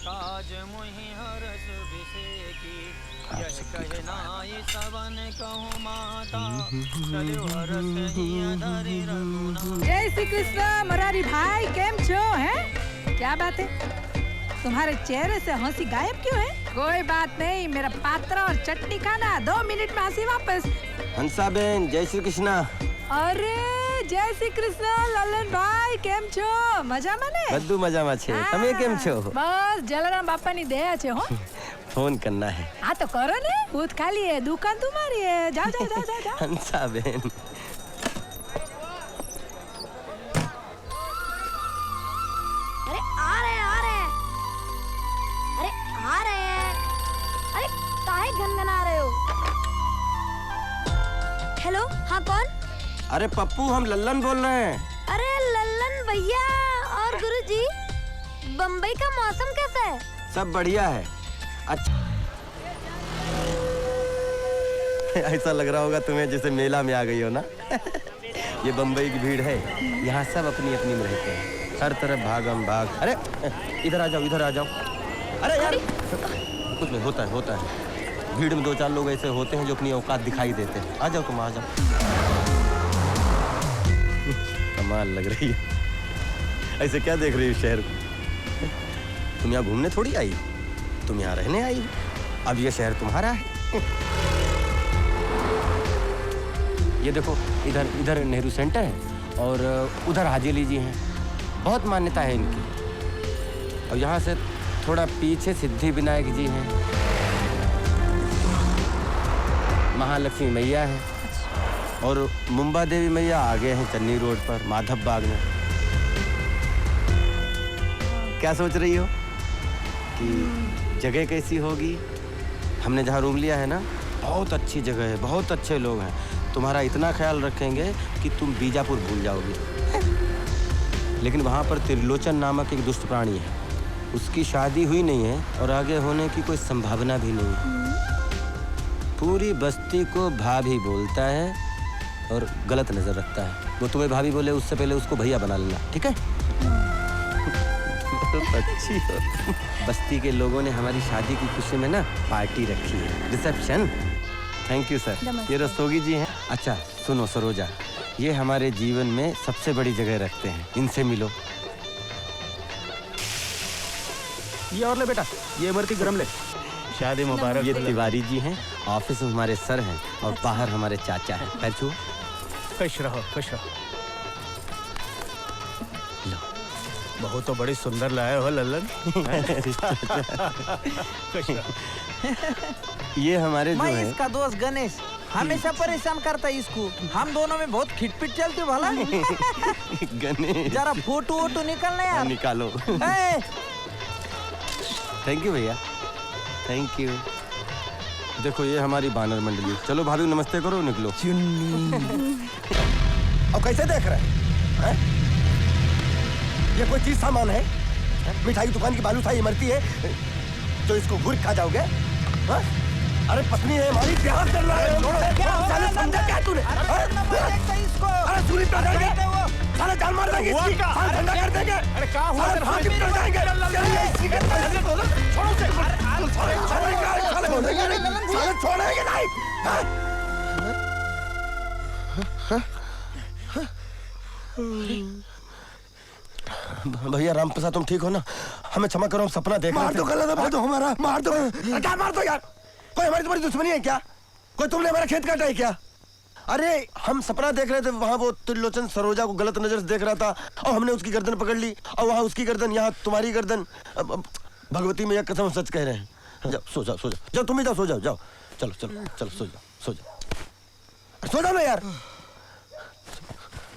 काज मुहि हरस बिसेकी यह कहे नाई सवन कहूँ माता चलो हरस हिया धरि रघुनाथ। जय श्री कृष्ण मुरारी भाई, केम छो हैं? क्या बात है, तुम्हारे चेहरे से हंसी गायब क्यों है? कोई बात नहीं, मेरा पात्र और चटनी खाना, 2 मिनट में हंसी वापस। हंसा बेन, जय श्री कृष्णा। अरे जय श्री कृष्ण ललन भाई, केम छो? मजा माने? બધું મજામાં છે, તમે કેમ છો? બસ જલારામ બાપાની દયા છે હો। फोन करना है। हाँ तो करो ने, बूथ खाली है, दुकान तुम्हारी है, जाओ जाओ जाओ जाओ, जाओ। हंसा बेन, अरे आ रहे हैं, आ रहे हैं, अरे आ रहे हैं, अरे काहे गनगना रहे हो? हेलो, हाँ कौन? अरे पप्पू, हम लल्लन बोल रहे हैं। अरे लल्लन भैया और गुरुजी, बम्बई का मौसम कैसा है? सब बढ़िया है। अच्छा ऐसा लग रहा होगा तुम्हें जैसे मेला में आ गई हो ना। ये बम्बई की भीड़ है, यहाँ सब अपनी अपनी में रहते हैं, हर तरफ भागम भाग। अरे इधर आ जाओ, इधर आ जाओ। अरे यार कुछ नहीं, होता है होता है, भीड़ में 2-4 लोग ऐसे होते हैं जो अपनी औकात दिखाई देते हैं। आ जाओ तुम, आ जाओ। कमाल लग रही है, ऐसे क्या देख रही हो शहर को? तुम यहाँ घूमने थोड़ी आई, तुम यहाँ रहने आई। अब ये शहर तुम्हारा है। ये देखो, इधर इधर नेहरू सेंटर है और उधर हाजीली जी हैं, बहुत मान्यता है इनकी। और यहाँ से थोड़ा पीछे सिद्धि विनायक जी हैं, महालक्ष्मी मैया है और मुंबा देवी मैया आगे हैं चन्नी रोड पर माधव बाग में। क्या सोच रही हो कि जगह कैसी होगी? हमने जहाँ रूम लिया है ना, बहुत अच्छी जगह है, बहुत अच्छे लोग हैं, तुम्हारा इतना ख्याल रखेंगे कि तुम बीजापुर भूल जाओगे। लेकिन वहाँ पर त्रिलोचन नामक एक दुष्ट प्राणी है, उसकी शादी हुई नहीं है और आगे होने की कोई संभावना भी नहीं है। पूरी बस्ती को भाभी बोलता है और गलत नजर रखता है। वो तुम्हें भाभी बोले उससे पहले उसको भैया बना लेना, ठीक है? अच्छी हो। बस्ती के लोगों ने हमारी शादी की खुशी में ना पार्टी रखी है, रिसेप्शन। Thank you sir. ये रस्तोगी जी हैं। अच्छा सुनो सरोजा, ये हमारे जीवन में सबसे बड़ी जगह रखते हैं, इनसे मिलो। ये और ले बेटा, ये इमरती गरम ले। शादी मुबारक। ये तिवारी जी हैं, ऑफिस में हमारे सर हैं और बाहर हमारे चाचा हैं। पैर छुओ। खुश रहो, खुश रहो। लो। बहुत तो बड़ी सुंदर लाए हो लल्लन। खुश रहो। ये हमारे जो मैं है इसका दोस्त गणेश हमेशा परेशान करता है इसको, हम दोनों में बहुत खिटपिट चलती भला। गणेश, जरा फोटो वोटो निकलना यार। निकालो। थैंक यू भैया, थैंक यू। देखो ये हमारी बानर मंडली। चलो भाभी नमस्ते करो, निकलो। अब कैसे देख रहे हैं? ये कोई चीज सामान है? मिठाई दुकान की बालूशाही इमरती है तो इसको घूर खा जाओगे? हा? अरे पत्नी है हमारी, प्यार करना है। साले समझा क्या तूने? अरे सूरी पे जाएंगे, साले जान मार देंगे इसकी, साले धंधा कर देंगे। अरे क्या हुआ? साले फांसी पे जाएंगे। छोड़ो से, साले छोड़ेंगे नहीं। भैया राम प्रसाद तुम ठीक हो ना? हमें क्षमा करो, हम सपना देख रहे थे। मार दो गला दबा दो हमारा, मार दो। क्या मार दो यार? कोई हमारी तुम्हारी दुश्मनी है क्या? कोई तुमने हमारा खेत काटा है क्या? अरे हम सपना देख रहे थे, वहाँ वो त्रिलोचन सरोजा को गलत नजर से देख रहा था और हमने उसकी गर्दन पकड़ ली और वहाँ उसकी गर्दन, यहाँ तुम्हारी गर्दन। भगवती मैया कसम सच कह रहे हैं। जाओ सो जाओ, सो जाओ, जाओ तुम ही जाओ, सो जाओ, जाओ। चलो चलो चलो सो जाओ, सो जाओ, सो जाओ ना यार,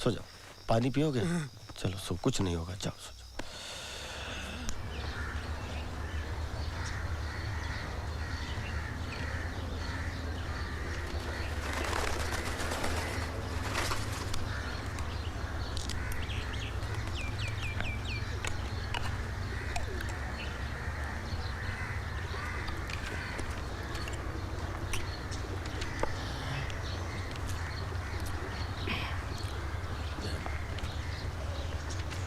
सो जाओ। पानी पियोगे? चलो सो, कुछ नहीं होगा, जाओ सो जाओ।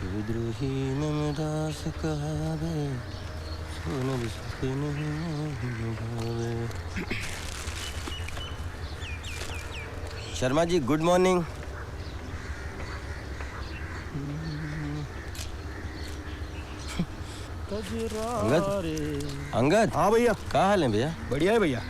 विद्रोही ममदास कहावे शर्मा जी गुड मॉर्निंग। अंगद अंगद। हाँ भैया। क्या हाल है भैया? बढ़िया है भैया।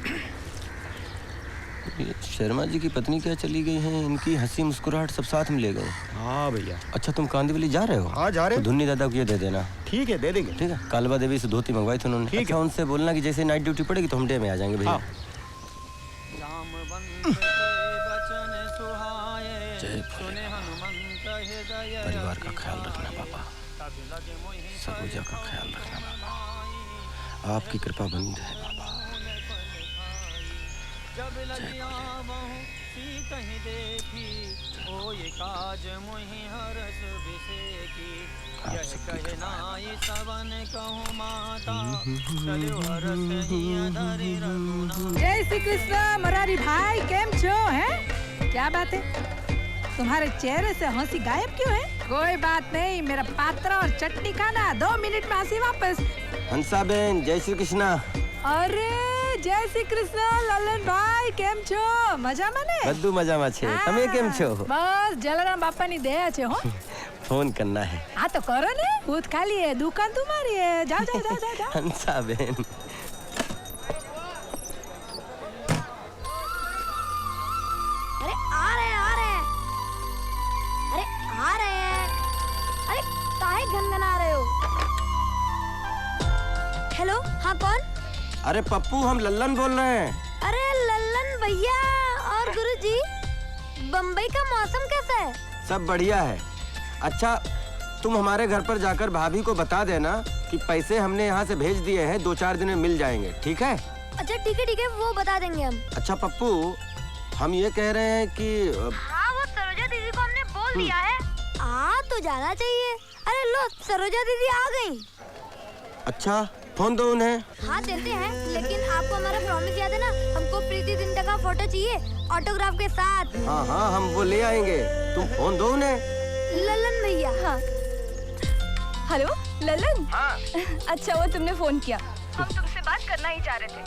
ये शर्मा जी की पत्नी क्या चली गई हैं? इनकी हंसी मुस्कुराहट सब साथ में ले गए। हाँ भैया। अच्छा तुम कांदिवली जा रहे हो? हाँ जा रहे तो धुन्नी दादा को ये दे देना। ठीक है दे देंगे। ठीक है। कालबा देवी से धोती मंगवाई थी उन्होंने। ठीक अच्छा है। उनसे बोलना कि जैसे नाइट ड्यूटी पड़ेगी तो हम डे में आ जाएंगे भैया। हाँ। परिवार का ख्याल रखना पापा, सबूजा का ख्याल रखना पापा, आपकी कृपा बनी रहे पापा। जब लगिया बहु कहीं देखी ओ ये काज मोहि हरस बिसेकी यह कहे नाई सबन कहूँ माता चलो हरस हिया धरि रघुना। जय श्री कृष्ण मुरारी भाई, केम छो हैं? क्या बात है, तुम्हारे चेहरे से हंसी गायब क्यों है? कोई बात नहीं, मेरा पात्रा और चटनी खाना, 2 मिनट में हंसी वापस। हंसा बेन जय श्री कृष्णा। अरे जय श्री कृष्ण ललन भाई, केम छो? मजा माने? બધું મજામાં છે, તમે કેમ છો? બસ જલારામ બાપાની દયા છે હો। फोन करना है। हाँ तो करो ने, बूथ खाली है, दुकान तुम्हारी है, जाओ जाओ जाओ जाओ, जाओ। हंसा बेन अरे आ रहे अरे आ रहे हैं। अरे काहे गनगना रहे हो? हेलो, हाँ कौन? अरे पप्पू हम लल्लन बोल रहे हैं। अरे लल्लन भैया और गुरुजी, बम्बई का मौसम कैसा है? सब बढ़िया है। अच्छा तुम हमारे घर पर जाकर भाभी को बता देना कि पैसे हमने यहाँ से भेज दिए हैं, 2-4 दिन में मिल जाएंगे, ठीक है? अच्छा ठीक है, वो बता देंगे हम। अच्छा पप्पू हम ये कह रहे हैं कि हाँ वो सरोजा दीदी को हमने बोल दिया है, आ तो जाना चाहिए। अरे लो सरोजा दीदी आ गई। अच्छा फोन दो उन्हें। हाँ देते हैं, लेकिन आपको हमारा प्रॉमिस याद है ना, हमको प्रीति जिंटा का फोटो चाहिए ऑटोग्राफ के साथ। हाँ हाँ हम वो ले आएंगे, तुम फोन दो उन्हें। ललन भैया। हाँ हेलो ललन। हाँ। अच्छा वो तुमने फोन किया, हम तुमसे बात करना ही चाह रहे थे।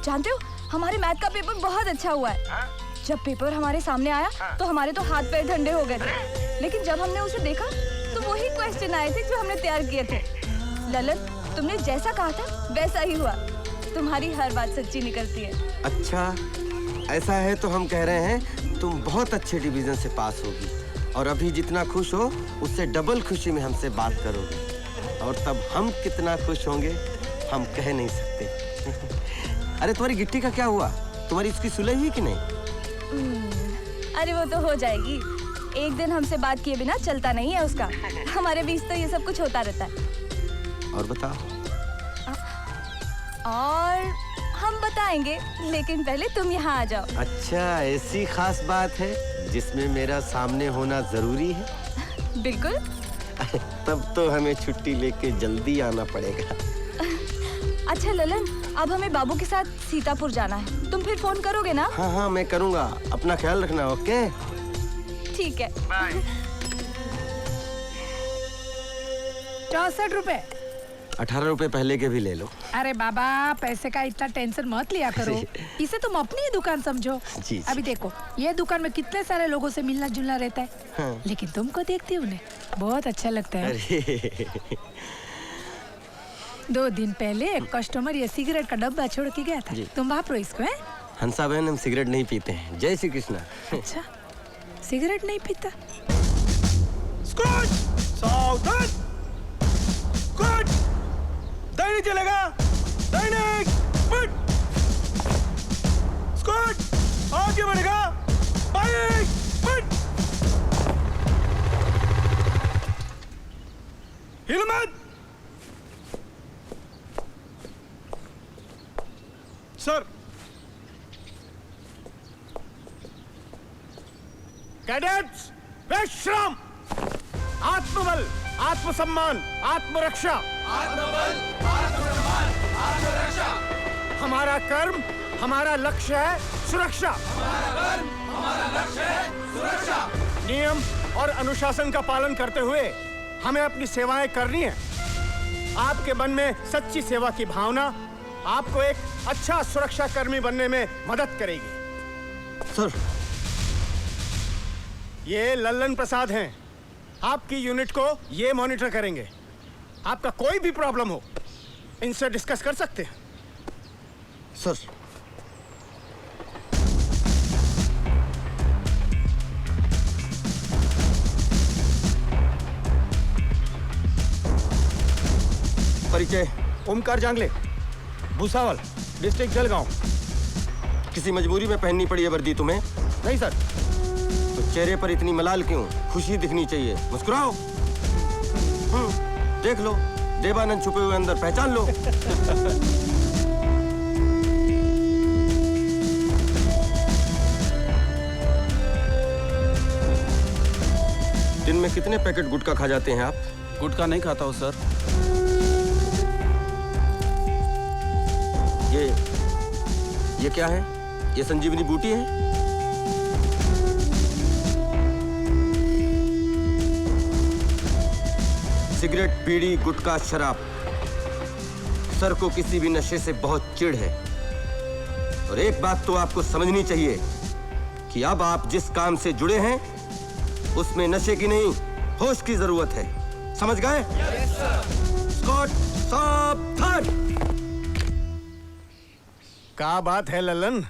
जानते हो हमारे मैथ का पेपर बहुत अच्छा हुआ है। हाँ? जब पेपर हमारे सामने आया तो हमारे तो हाथ पैर ठंडे हो गए थे, लेकिन जब हमने उसे देखा तो वही क्वेश्चन आए थे जो हमने तैयार किए थे। ललन तुमने जैसा कहा था वैसा ही हुआ, तुम्हारी हर बात सच्ची निकलती है। अच्छा ऐसा है तो हम कह रहे हैं तुम बहुत अच्छे डिवीजन से पास होगी और अभी जितना खुश हो उससे डबल खुशी में हमसे बात करोगे, और तब हम कितना खुश होंगे हम कह नहीं सकते। अरे तुम्हारी गिट्टी का क्या हुआ? तुम्हारी इसकी सुलह हुई कि नहीं? अरे वो तो हो जाएगी, एक दिन हमसे बात किए बिना चलता नहीं है उसका। हमारे बीच तो ये सब कुछ होता रहता है। और बताओ। और हम बताएंगे, लेकिन पहले तुम यहाँ आ जाओ। अच्छा ऐसी खास बात है जिसमें मेरा सामने होना जरूरी है? बिल्कुल। तब तो हमें छुट्टी लेके जल्दी आना पड़ेगा। अच्छा ललन, अब हमें बाबू के साथ सीतापुर जाना है, तुम फिर फोन करोगे ना? हाँ हाँ मैं करूँगा, अपना ख्याल रखना। ओके ठीक है। 64 रुपए। 18 रुपए पहले के भी ले लो। अरे बाबा पैसे का इतना टेंशन मत लिया करो, इसे तुम अपनी ही दुकान समझो। जी। अभी देखो ये दुकान में कितने सारे लोगों से मिलना जुलना रहता है। हाँ। लेकिन तुमको देखती हूँ उन्हें बहुत अच्छा लगता है। अरे 2 दिन पहले एक कस्टमर ये सिगरेट का डब्बा छोड़ के गया था, तुम वापरो इसको है? हंसा बहन हम सिगरेट नहीं पीते हैं। जय श्री कृष्णा। अच्छा सिगरेट नहीं पीता? सावधान, दैनिक चलेगा, दैनिक बट स्क्वाड आगे बढ़ेगा, बाइक बट हिल मत। सर कैडेट्स विश्राम, आत्मबल, आत्मसम्मान, आत्मरक्षा, हमारा कर्म हमारा लक्ष्य है सुरक्षा। नियम और अनुशासन का पालन करते हुए हमें अपनी सेवाएं करनी है। आपके मन में सच्ची सेवा की भावना आपको एक अच्छा सुरक्षा कर्मी बनने में मदद करेगी। सर, ये लल्लन प्रसाद हैं, आपकी यूनिट को ये मॉनिटर करेंगे। आपका कोई भी प्रॉब्लम हो इनसे डिस्कस कर सकते हैं। सर, परिचय ओमकार जांगले, भूसावल, डिस्ट्रिक्ट जलगांव। किसी मजबूरी में पहननी पड़ी है वर्दी तुम्हें? नहीं सर। तो चेहरे पर इतनी मलाल क्यों? खुशी दिखनी चाहिए, मुस्कुराओ। देख लो, देवानंद छुपे हुए अंदर पहचान लो। दिन में कितने पैकेट गुटखा खा जाते हैं आप? गुटखा नहीं खाता हूँ सर। ये क्या है? ये संजीवनी बूटी है? सिगरेट, बीड़ी, गुटखा, शराब, सर को किसी भी नशे से बहुत चिढ़ है। और एक बात तो आपको समझनी चाहिए कि अब आप जिस काम से जुड़े हैं उसमें नशे की नहीं, होश की जरूरत है। समझ गए? स्कॉट, सावधान। क्या बात है लल्लन,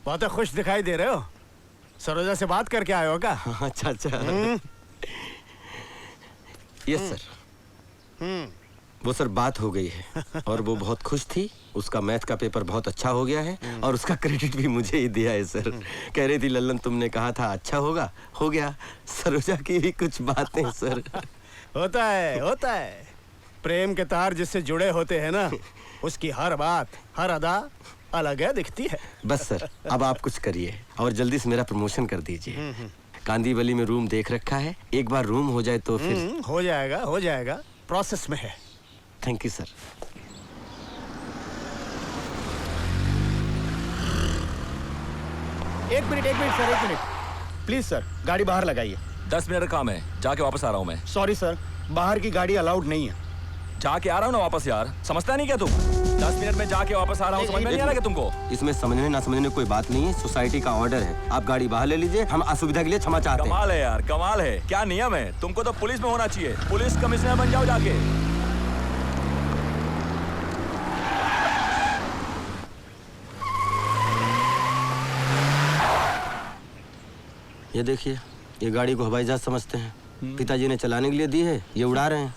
बहुत खुश दिखाई दे रहे हो। सरोजा से बात करके आए हो क्या? अच्छा अच्छा। Yes sir. वो सर बात हो गई है और वो बहुत खुश थी। उसका मैथ का पेपर बहुत अच्छा हो गया है और उसका क्रेडिट भी मुझे ही दिया है सर। कह रही थी लल्लन तुमने कहा था अच्छा होगा, हो गया। सरोजा की भी कुछ बातें सर। होता है। प्रेम के तार जिससे जुड़े होते हैं ना, उसकी हर बात, हर अदा अलग है, दिखती है। बस सर, अब आप कुछ करिए और जल्दी से मेरा प्रमोशन कर दीजिए। कांदीवली में रूम देख रखा है, एक बार रूम हो जाए तो फिर हो जाएगा, प्रोसेस में है। Thank you sir. एक मिनट सर, एक मिनट प्लीज सर, गाड़ी बाहर लगाइए। 10 मिनट का काम है, जाके वापस आ रहा हूँ मैं। सॉरी सर, बाहर की गाड़ी अलाउड नहीं है। जाके आ रहा हूँ ना वापस यार, समझता नहीं क्या तुम? 10 मिनट में जाके वापस आ रहा हूँ, समझ में नहीं आ रहा क्या तुमको? इसमें समझने ना समझने कोई बात नहीं है, सोसाइटी का ऑर्डर है। आप गाड़ी बाहर ले लीजिए, हम असुविधा के लिए क्षमा चाहते हैं। कमाल है यार, कमाल है। क्या नियम है? तुमको तो पुलिस में होना चाहिए, पुलिस कमिश्नर बन जाओ जाके। ये देखिए, ये गाड़ी को हवाई जहाज समझते हैं। पिताजी ने चलाने के लिए दी है, ये उड़ा रहे हैं।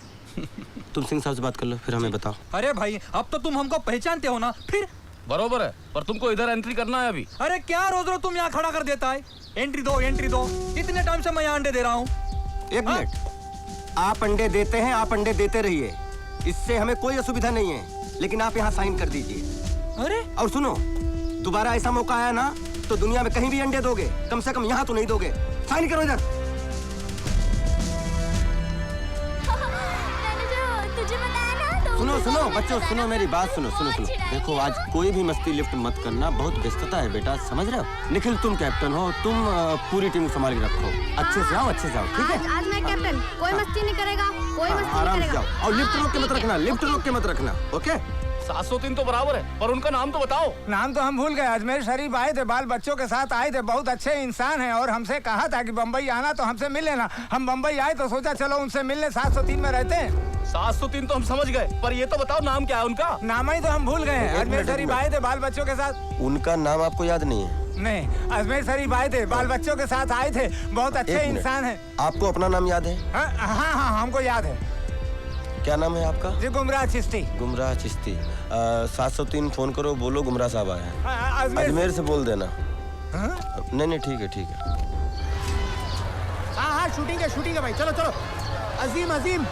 तुम सिंह साहब से बात कर लो, फिर हमें बताओ। अरे भाई, अब तो तुम हमको पहचानते हो ना? फिर बरोबर है, पर तुमको इधर एंट्री करना है अभी। अरे क्या रोज रोज तुम यहाँ खड़ा कर देता है? एंट्री दो। इतने टाइम से मैं यहाँ अंडे दे रहा हूँ। एक मिनट, आप अंडे देते हैं, आप अंडे देते रहिए, इससे हमें कोई असुविधा नहीं है, लेकिन आप यहाँ साइन कर दीजिए। अरे और सुनो, दोबारा ऐसा मौका आया ना तो दुनिया में कहीं भी अंडे दोगे, कम से कम यहाँ तो नहीं दोगे। साइन करो इधर। तुझे बताया ना, सुनो बच्चों, सुनो मेरी बात, सुनो। देखो, आज कोई भी मस्ती लिफ्ट मत करना, बहुत व्यस्तता है बेटा, समझ रहे हो? निखिल तुम कैप्टन हो, तुम पूरी टीम संभाल के रखो। अच्छे से आओ, ठीक है? आज मैं कैप्टन, कोई मस्ती नहीं करेगा, कोई मस्ती आराम नहीं से करेगा। जाओ और लिफ्ट रोक के मत रखना, ओके? 703 तो बराबर है, पर उनका नाम तो बताओ। नाम तो हम भूल गए। अजमेर शरीफ आए थे, बाल बच्चों के साथ आए थे, बहुत अच्छे इंसान हैं और हमसे कहा था कि बम्बई आना तो हमसे मिल लेना। हम बम्बई आए तो सोचा चलो उनसे मिलने। 703 में रहते हैं। 703 तो हम समझ गए, पर ये तो बताओ नाम क्या है उनका? नाम ही तो हम भूल गए। अजमेर शरीफ आए थे बाल बच्चों के साथ। उनका नाम आपको याद नहीं है? नहीं, अजमेर शरीफ आए थे, बाल बच्चों के साथ आए थे, बहुत अच्छे एक मिनट, इंसान हैं। आपको अपना नाम याद है? हाँ, हमको याद है। क्या नाम है आपका? जी, गुमराह चिश्ती। गुमराह चिश्ती। 703 फोन करो, बोलो गुमराह साहब आए हैं। अजमेर से बोल देना। नहीं, ठीक है। हाँ, शूटिंग है भाई, चलो। अजीम,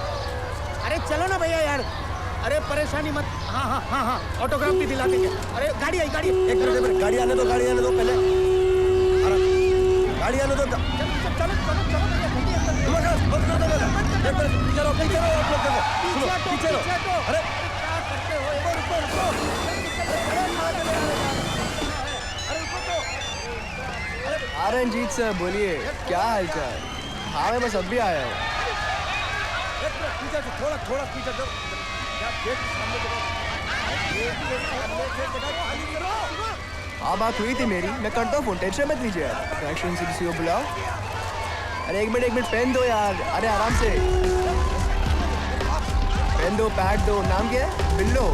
अरे चलो ना भैया यार, अरे परेशानी मत। हाँ, ऑटोग्राफ भी दिला देंगे। अरे गाड़ी आई। एक मिनट, गाड़ी आने दो पहले। गाड़ी आने दो। चलो पीछे लो। अरे रंजीत सर बोलिए, क्या हाल चाल? हाँ, मैं बस अभी आया हूँ। थोड़ा पीछे हाँ बात हुई थी मेरी, मैं करता हूँ फोन, टेंशन मत लीजिए यार। कनेक्शन से किसी को बुलाओ। अरे एक मिनट पेन दो यार, अरे आराम से पेन दो, पैड दो। नाम क्या है? बिल्लो,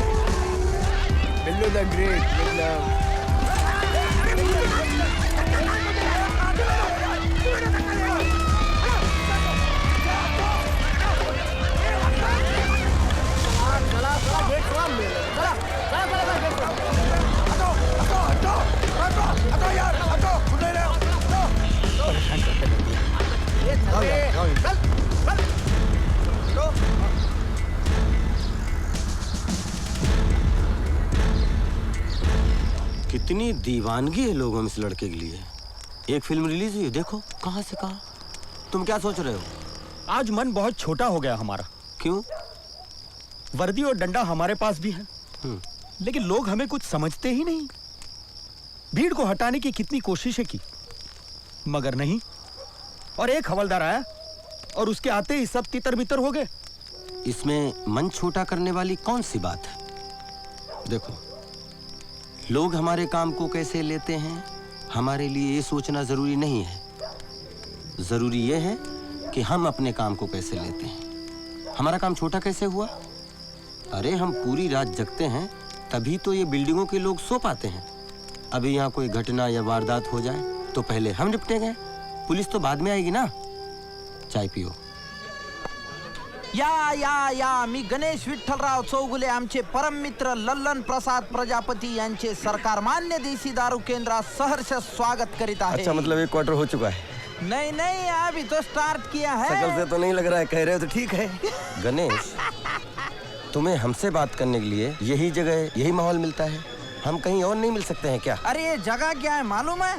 बिल्लो द ग्रेट विद लव। कितनी दीवानगी है लोगों में इस लड़के के लिए। एक फिल्म रिलीज हुई, देखो कहां से कहां। तुम क्या सोच रहे हो? आज मन बहुत छोटा हो गया हमारा। क्यों? वर्दी और डंडा हमारे पास भी है, लेकिन लोग हमें कुछ समझते ही नहीं। भीड़ को हटाने की कितनी कोशिशें की, मगर नहीं। और एक हवलदार आया और उसके आते ही सब तितर बितर हो गए। इसमें मन छोटा करने वाली कौन सी बात है? देखो, लोग हमारे काम को कैसे लेते हैं हमारे लिए ये सोचना जरूरी नहीं है। जरूरी ये है कि हम अपने काम को कैसे लेते हैं। हमारा काम छोटा कैसे हुआ? अरे हम पूरी रात जगते हैं तभी तो ये बिल्डिंगों के लोग सो पाते हैं। अभी यहाँ कोई घटना या वारदात हो जाए तो पहले हम निपटेंगे, पुलिस तो बाद में आएगी ना। चाय पियो। या मी गणेश विठ्ठलराव चौगुले आमचे परम मित्र लल्लन प्रसाद प्रजापती यांचे सरकार मान्य देसी दारू केंद्रात सहर्ष स्वागत करीत आहे। अच्छा, मतलब एक क्वार्टर हो चुका है? नहीं अभी तो स्टार्ट किया है। शकल से तो नहीं लग रहा है, कह रहे हो तो ठीक है। गणेश, तुम्हें हमसे बात करने के लिए यही जगह, यही माहौल मिलता है? हम कहीं और नहीं मिल सकते हैं क्या? अरे ये जगह क्या है मालूम है?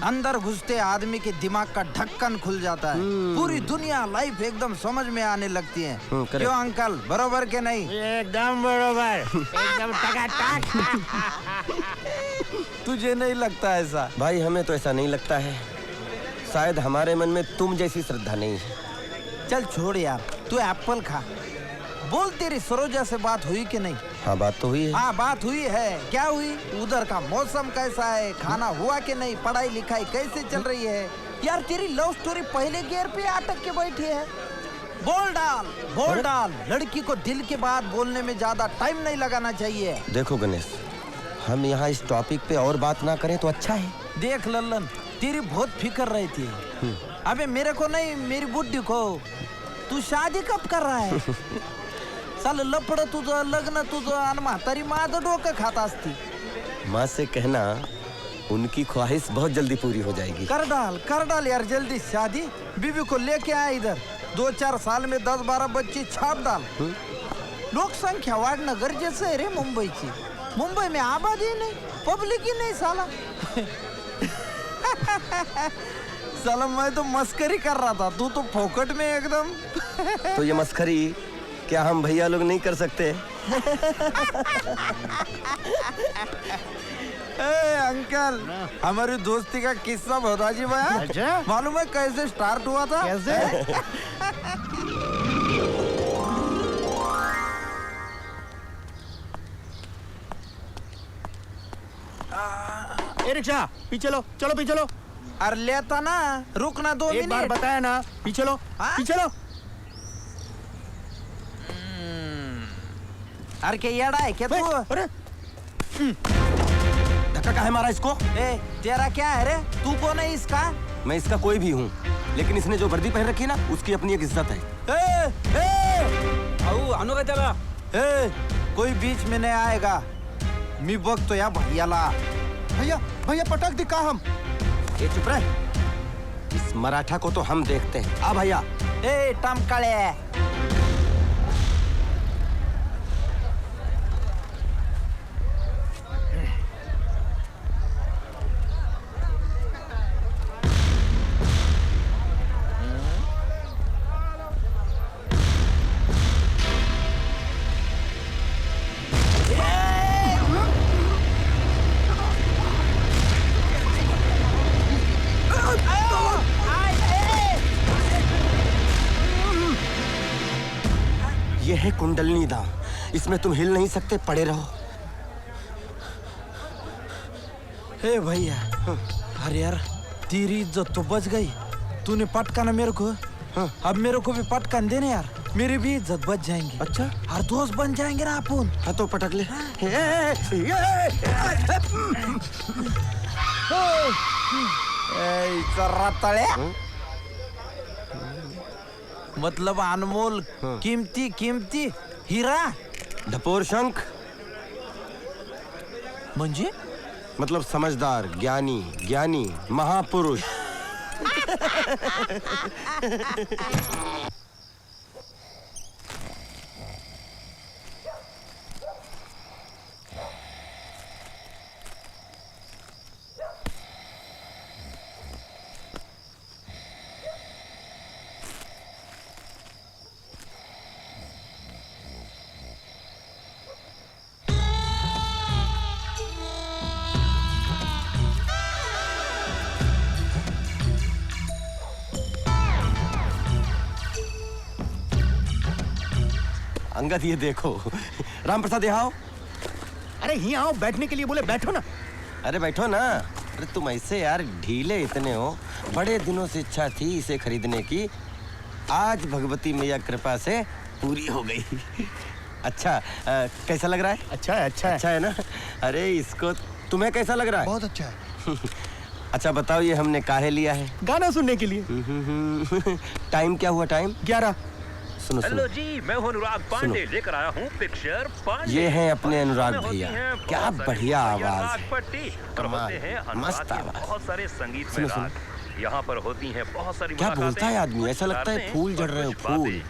अंदर घुसते आदमी के दिमाग का ढक्कन खुल जाता है। पूरी दुनिया लाइफ एकदम समझ में आने लगती है। क्यों अंकल, बरोबर के नहीं? एकदम बरोबर, एकदम टकाटक। तुझे नहीं लगता ऐसा? भाई हमें तो ऐसा नहीं लगता है। शायद हमारे मन में तुम जैसी श्रद्धा नहीं है। चल छोड़ यार, तू एप्पल खा। बोल, तेरी सरोजा से बात हुई कि नहीं? हाँ, बात तो हुई है। हाँ, बात हुई है। क्या हुई? उधर का मौसम कैसा है, खाना हुआ कि नहीं, पढ़ाई लिखाई कैसे चल रही है? यार तेरी लव स्टोरी पहले गियर पे अटक के बैठी है। बोल डाल। लड़की को दिल की बात बोलने में ज्यादा टाइम नहीं लगाना चाहिए। देखो गणेश, हम यहाँ इस टॉपिक पे और बात ना करें तो अच्छा है। देख लल्लन, तेरी बहुत फिक्र रहती है। अबे मेरे को नहीं, मेरी बुड्ढी को। तू शादी कब कर रहा है? चल लपड तुझं, लग्न तुझं, आणि म्हातारी माझं डोकं खात असती। माँ से कहना उनकी ख्वाहिश बहुत जल्दी पूरी हो जाएगी। कर डाल यार जल्दी शादी। बीबी को लेके आया इधर, 2-4 साल में 10-12 बच्चे छाप डाल। लोक संख्या वाढणं गरजेचं आहे रे मुंबईची। मुंबई में आबादी नहीं, पब्लिक ही नहीं साला। साला मैं तो मस्करी कर रहा था, तू तो फोकट में एकदम। तो ये मस्करी क्या हम भैया लोग नहीं कर सकते? अंकल, हमारी दोस्ती का किस्सा बता जी भैया। अच्छा? मालूम है कैसे स्टार्ट हुआ था? कैसे? रिक्शा पीछे लो, चलो पीछे लो। अरे लेता ना, रुकना 2 मिनट। एक बार बताया ना, पीछे लो। पीछे लो। अरे क्या येड़ा है क्या तू? अरे धक्का काहे मारा इसको? तेरा क्या है रे? तू कौन है इसका? मैं इसका कोई भी हूँ, लेकिन इसने जो वर्दी पहन रखी है ना, उसकी अपनी एक इज्जत है। आणू का त्याला? कोई बीच में नहीं आएगा। मी बघतो या भैयाला। भैया पटक दी का हम? ये चुप रहे। इस मराठा को तो हम देखते हैं। आ भैया। टमकाळे। ये है कुंडलनी धाम। इसमें तुम हिल नहीं सकते, पड़े रहो। हे भैया, अरे यार तेरी इज्जत तो बच गई। तूने पटकाना मेरे को, अब मेरे को भी पटकान देने यार, मेरी भी इज्जत बच जाएंगी। अच्छा, और दोस्त बन जाएंगे ना अपन। हाँ तो पटक ले। मतलब अनमोल कीमती कीमती हीरा ढपोर शंख म्हणजे मतलब समझदार, ज्ञानी, ज्ञानी महापुरुष। अंगद ये देखो, राम प्रसाद यहाँ आओ। अरे यहाँ आओ, बैठने के लिए बोले, बैठो ना। अरे बैठो ना। अरे तुम ऐसे यार ढीले इतने हो, बड़े दिनों से इच्छा थी इसे खरीदने की, आज भगवती मैया कृपा से पूरी हो गई। अच्छा कैसा लग रहा है? अच्छा है, अच्छा है। अच्छा है ना? अरे इसको तुम्हें कैसा लग रहा है? बहुत अच्छा है। अच्छा बताओ ये हमने काहे लिया है? गाना सुनने के लिए। टाइम क्या हुआ? टाइम 11। सुनो हेलो जी, मैं हूँ अनुराग पांडे, लेकर आया हूँ पिक्चर पांडे। ये हैं अपने अनुराग भैया, क्या बढ़िया आवाज है। कमाल, मस्त आवाज। बहुत सारे संगीत में राग, यहाँ पर होती हैं बहुत सारी क्या बोलता है आदमी, ऐसा लगता है फूल जड़ रहे हो, फूल।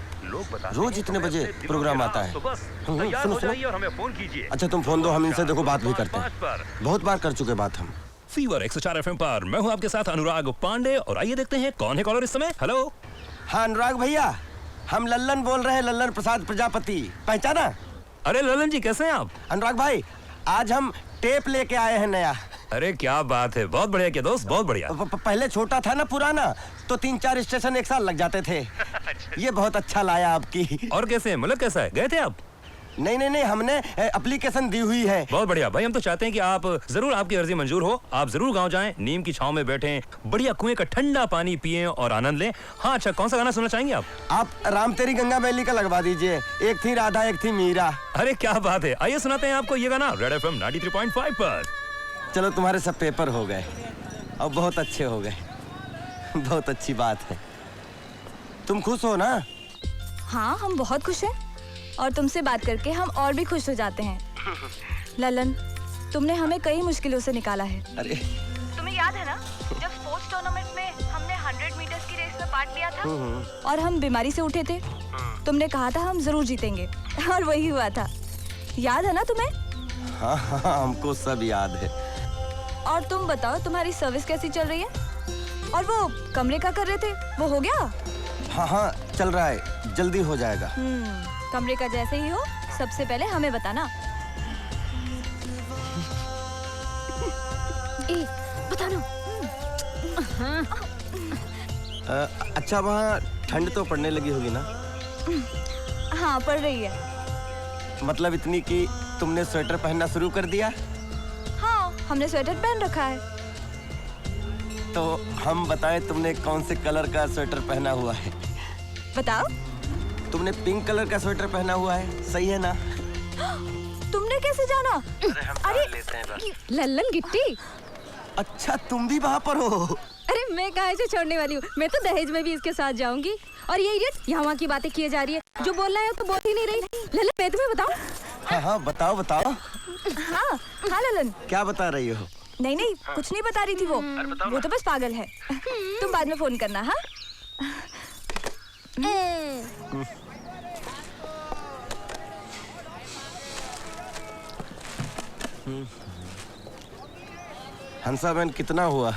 रोज इतने बजे प्रोग्राम आता है। सुनो सुनो, और हमें फोन कीजिए। अच्छा तुम फोन दो, हम इनसे देखो बात भी करते हैं, बहुत बार कर चुके बात हम। फीवर 104 FM पर मैं हूँ आपके साथ अनुराग पांडे, और आइए देखते हैं कौन है कॉलर इस समय। हेलो। हाँ अनुराग भैया, हम लल्लन बोल रहे हैं, लल्लन प्रसाद प्रजापति, पहचाना? अरे लल्लन जी कैसे हैं आप? अनुराग भाई आज हम टेप लेके आए हैं नया। अरे क्या बात है, बहुत बढ़िया क्या दोस्त, बहुत बढ़िया। पहले छोटा था ना पुराना, तो 3-4 स्टेशन एक साल लग जाते थे। ये बहुत अच्छा लाया आपकी। और कैसे है, मतलब कैसा है, गए थे आप? नहीं, हमने एप्लीकेशन दी हुई है। बहुत बढ़िया भाई, हम तो चाहते हैं कि आप जरूर, आपकी अर्जी मंजूर हो, आप जरूर गांव जाएं, नीम की छांव में बैठें, बढ़िया कुएं का ठंडा पानी पिएं और आनंद लें। हाँ अच्छा, कौन सा गाना सुनना चाहेंगे आप? आप राम तेरी गंगा मैली का लगवा दीजिए, एक थी राधा एक थी मीरा। अरे क्या बात है, आइए सुनाते हैं आपको ये गाना रेड FM 93.5 पर। चलो तुम्हारे सब पेपर हो गए और बहुत अच्छे हो गए, बहुत अच्छी बात है। तुम खुश हो ना? हाँ हम बहुत खुश हैं, और तुमसे बात करके हम और भी खुश हो जाते हैं। ललन, तुमने हमें कई मुश्किलों से निकाला है। अरे तुम्हें याद है ना जब स्पोर्ट्स टूर्नामेंट में हमने 100 मीटर्स की रेस में पार्ट लिया था और हम बीमारी से उठे थे? तुमने कहा था हम जरूर जीतेंगे, और वही हुआ था। याद है ना तुम्हें? हाँ, हमको सब याद है। और तुम बताओ, तुम्हारी सर्विस कैसी चल रही है? और वो कमरे का कर रहे थे, वो हो गया? हाँ चल रहा है, जल्दी हो जाएगा। कमरे का जैसे ही हो सबसे पहले हमें बताना। बता दो। अच्छा वहाँ ठंड तो पड़ने लगी होगी ना? हाँ पड़ रही है। मतलब इतनी कि तुमने स्वेटर पहनना शुरू कर दिया? हाँ हमने स्वेटर पहन रखा है। तो हम बताएं तुमने कौन से कलर का स्वेटर पहना हुआ है? बताओ। तुमने पिंक कलर का स्वेटर पहना हुआ है, सही है ना? तुमने कैसे जाना? अरे लल्लन गिट्टी। अच्छा तुम भी वहाँ पर हो? अरे मैं कहाँ से छोड़ने वाली हूँ, मैं तो दहेज में भी इसके साथ जाऊंगी। और ये इडियट यहाँ वहाँ की बातें किए जा रही है, जो बोलना है तो बोल ही नहीं रही। लल्लन मैं तुम्हें बताऊँ? हाँ बताओ। हाँ लल्लन। क्या बता रही हो? नहीं कुछ नहीं बता रही थी वो तो बस पागल है। तुम बाद में फोन करना। हाँ हंसा बहन कितना हुआ?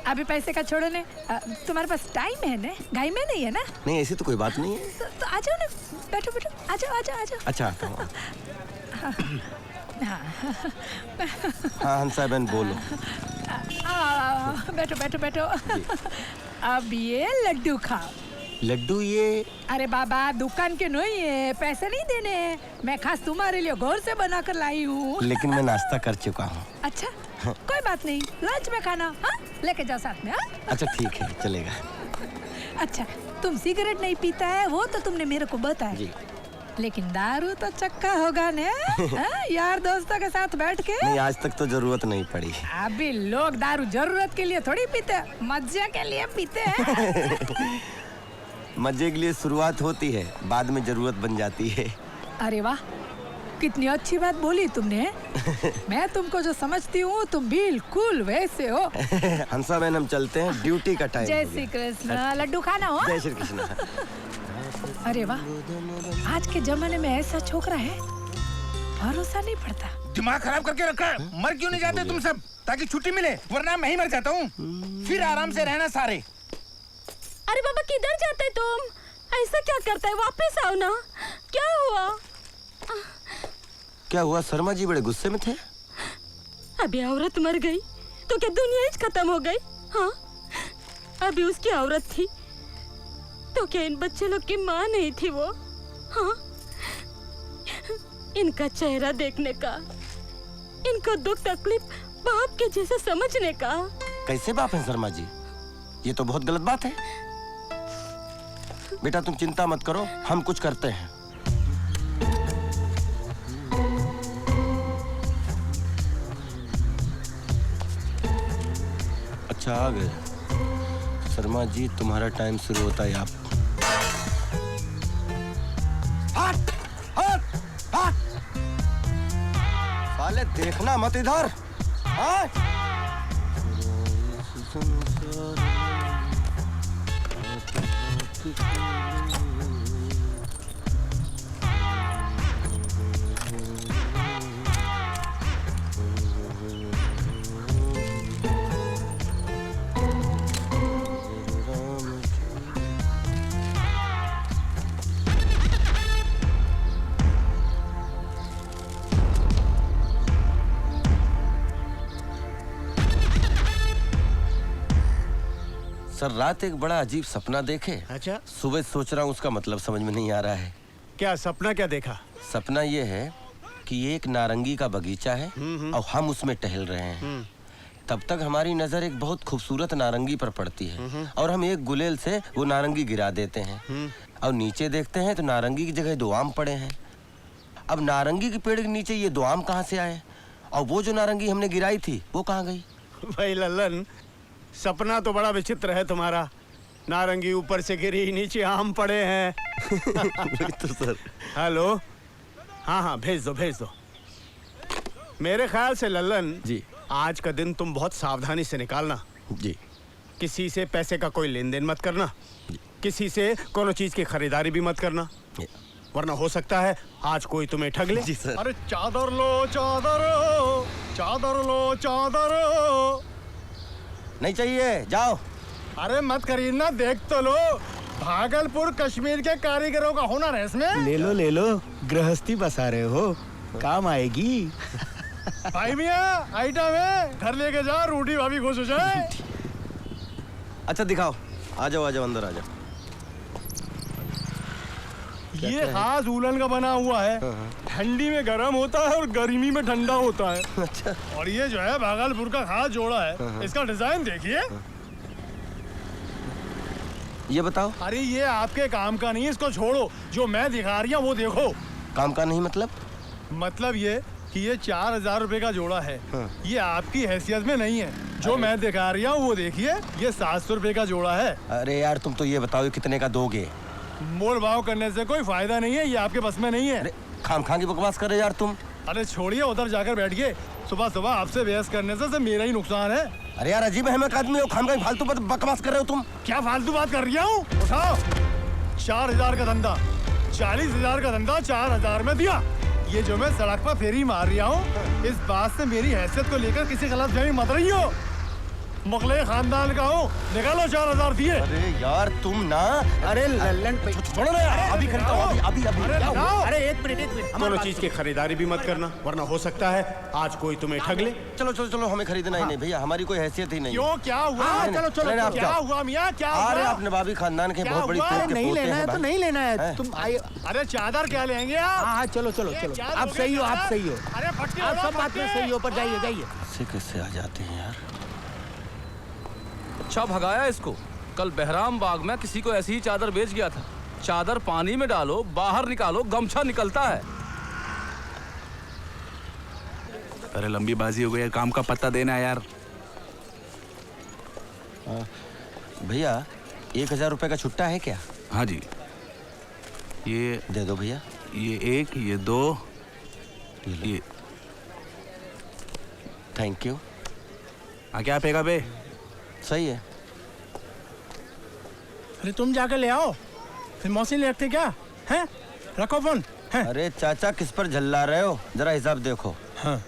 अभी पैसे का छोड़ो ने, तुम्हारे पास टाइम है ना? घाई में नहीं है ना? नहीं ऐसी तो कोई बात नहीं है। तो आ जाओ ना, बैठो आ जाओ। अच्छा आता हूँ। हाँ हंसा बहन बोलो। बैठो। अब ये लड्डू खाओ। लड्डू ये अरे बाबा दुकान के नहीं है, पैसे नहीं देने हैं। मैं खास तुम्हारे लिए गौर से बना कर लाई हूँ। लेकिन मैं नाश्ता कर चुका हूँ। अच्छा कोई बात नहीं, लंच में खाना। हाँ लेके जाओ साथ में। हाँ अच्छा ठीक है चलेगा। अच्छा तुम सिगरेट नहीं पीता है वो तो तुमने मेरे को बताया जी। लेकिन दारू तो चक्का होगा ने? यार दोस्तों के साथ बैठ के? नहीं आज तक तो जरूरत नहीं पड़ी। अभी लोग दारू जरूरत के लिए थोड़ी पीते हैं, मजे के लिए पीते हैं। मजे के लिए शुरुआत होती है, बाद में जरूरत बन जाती है। अरे वाह कितनी अच्छी बात बोली तुमने। मैं तुमको जो समझती हूँ तुम बिल्कुल वैसे हो। हंसा बहन हम चलते हैं, ड्यूटी का टाइम। जय श्री कृष्ण। लड्डू खाना हो? जय श्री कृष्ण। अरे वाह आज के जमाने में ऐसा छोकरा है, भरोसा नहीं पड़ता। दिमाग खराब करके रखा है। मर क्यों नहीं जाते तुम सब ताकि छुट्टी मिले, वरना मैं ही मर जाता हूँ। फिर आराम से रहना सारे। अरे बाबा किधर जाते तुम? ऐसा क्या करता है, वापस आओ ना। क्या हुआ? क्या हुआ शर्मा जी बड़े गुस्से में थे? अभी औरत मर गई तो क्या दुनिया ही खत्म हो गई? हाँ अभी उसकी औरत थी तो क्या इन बच्चे लोग की माँ नहीं थी वो? हाँ इनका चेहरा देखने का, इनको दुख तकलीफ बाप के जैसे समझने का। कैसे बाप है शर्मा जी? ये तो बहुत गलत बात है। बेटा तुम चिंता मत करो, हम कुछ करते हैं। अच्छा आ गए शर्मा जी, तुम्हारा टाइम शुरू होता है। आप हट हट हट साले देखना मत इधर। हट सर रात एक बड़ा अजीब सपना देखे। अच्छा सुबह सोच रहा हूँ उसका मतलब समझ में नहीं आ रहा है। क्या सपना क्या देखा? सपना ये है कि एक नारंगी का बगीचा है और हम उसमें टहल रहे हैं। तब तक हमारी नजर एक बहुत खूबसूरत नारंगी पर पड़ती है और हम एक गुलेल से वो नारंगी गिरा देते हैं और नीचे देखते हैं तो नारंगी की जगह 2 आम पड़े हैं। अब नारंगी के पेड़ के नीचे ये 2 आम कहाँ से आए और वो जो नारंगी हमने गिराई थी वो कहाँ गई? भाई लल्लन सपना तो बड़ा विचित्र है तुम्हारा। नारंगी ऊपर से गिरी, नीचे आम पड़े हैं। तो सर हेलो हाँ हाँ भेज दो। मेरे ख्याल से लल्लन जी आज का दिन तुम बहुत सावधानी से निकालना। जी किसी से पैसे का कोई लेन देन मत करना, किसी से कोनो चीज की खरीदारी भी मत करना, वरना हो सकता है आज कोई तुम्हें ठग ले। जी सर। अरे चादर लो चादर, चादर लो चादर। नहीं चाहिए जाओ। अरे मत खरीदना, देख तो लो। भागलपुर कश्मीर के कारीगरों का हुनर है इसमें। ले लो गृहस्थी बसा रहे हो, काम आएगी। भाई मियाँ आइटम है, घर लेके जा, रोटी भाभी खुश हो जाए। अच्छा दिखाओ, आ जाओ अंदर आ जाओ। ये खास उलन का बना हुआ है, ठंडी में गर्म होता है और गर्मी में ठंडा होता है। अच्छा। और ये जो है भागलपुर का खास जोड़ा है, इसका डिजाइन देखिए। ये बताओ। अरे ये आपके काम का नहीं है, इसको छोड़ो। जो मैं दिखा रही हूँ वो देखो। काम का नहीं मतलब ये कि ये 4000 रुपए का जोड़ा है। ये आपकी हैसियत में नहीं है। जो मैं दिखा रही हूँ वो देखिए, ये 700 रुपए का जोड़ा है। अरे यार तुम तो ये बताओ कितने का दोगे? मोल भाव करने से कोई फायदा नहीं है, ये आपके बस में नहीं है। अरे खाम की बकवास कर रहे यार तुम। अरे छोड़िए, उधर जाकर बैठिए। सुबह आपसे बहस करने से मेरा ही नुकसान है। अरे यार अजीब है, मैं आदमी हो, खाम फालतू बकवास कर रहे हो तुम। क्या फालतू बात कर रही हूँ? उठाओ। 4000 का धंधा, 40,000 का धंधा 4000 में दिया। ये जो मैं सड़क पर फेरी मार रहा हूँ, इस बात से मेरी हैसियत को लेकर किसी गलतफहमी मत रही हो। मुगले खानदान का हूँ, निकालो 4000 दिए। अरे यार तुम ना, अरे लल्लन छोड़ो ना यार, अभी खरीदता हूँ, अभी। अरे एक मिनट दोनों चीज की खरीदारी भी मत करना, वरना हो सकता है आज कोई तुम्हें ठग ले। चलो चलो चलो, हमें खरीदना ही नहीं भैया, हमारी कोई हैसियत ही नहीं। क्यों, क्या हुआ? चलो चलो, क्या हुआ मियाँ, क्या हुआ? अरे अपने भाभी खानदान के बहुत बड़ी पोते नहीं लेना है हैं तो भाई। नहीं लेना है, तुम आइए। अरे चादर क्या लेंगे आप? हाँ चलो चलो चलो, आप सही हो, आप सही हो, अरे फटके आप सब बात में सही हो, पर जाइए जाइए। कैसे आ जाते हैं यार। अच्छा भगाया इसको। कल बहराम बाग में किसी को ऐसी ही चादर बेच गया था। चादर पानी में डालो, बाहर निकालो, गमछा निकलता है। अरे लंबी बाजी हो गई, काम का पत्ता देना है यार। भैया 1000 रुपए का छुट्टा है क्या? हाँ जी, ये दे दो भैया। ये 1, ये 2, ये। Thank you. क्या पेगा बे? सही है। अरे तुम जाकर ले आओ, फिर मौसी ले रखते क्या हैं? रखो फोन। अरे चाचा किस पर झल्ला रहे हो, जरा हिसाब देखो। हाँ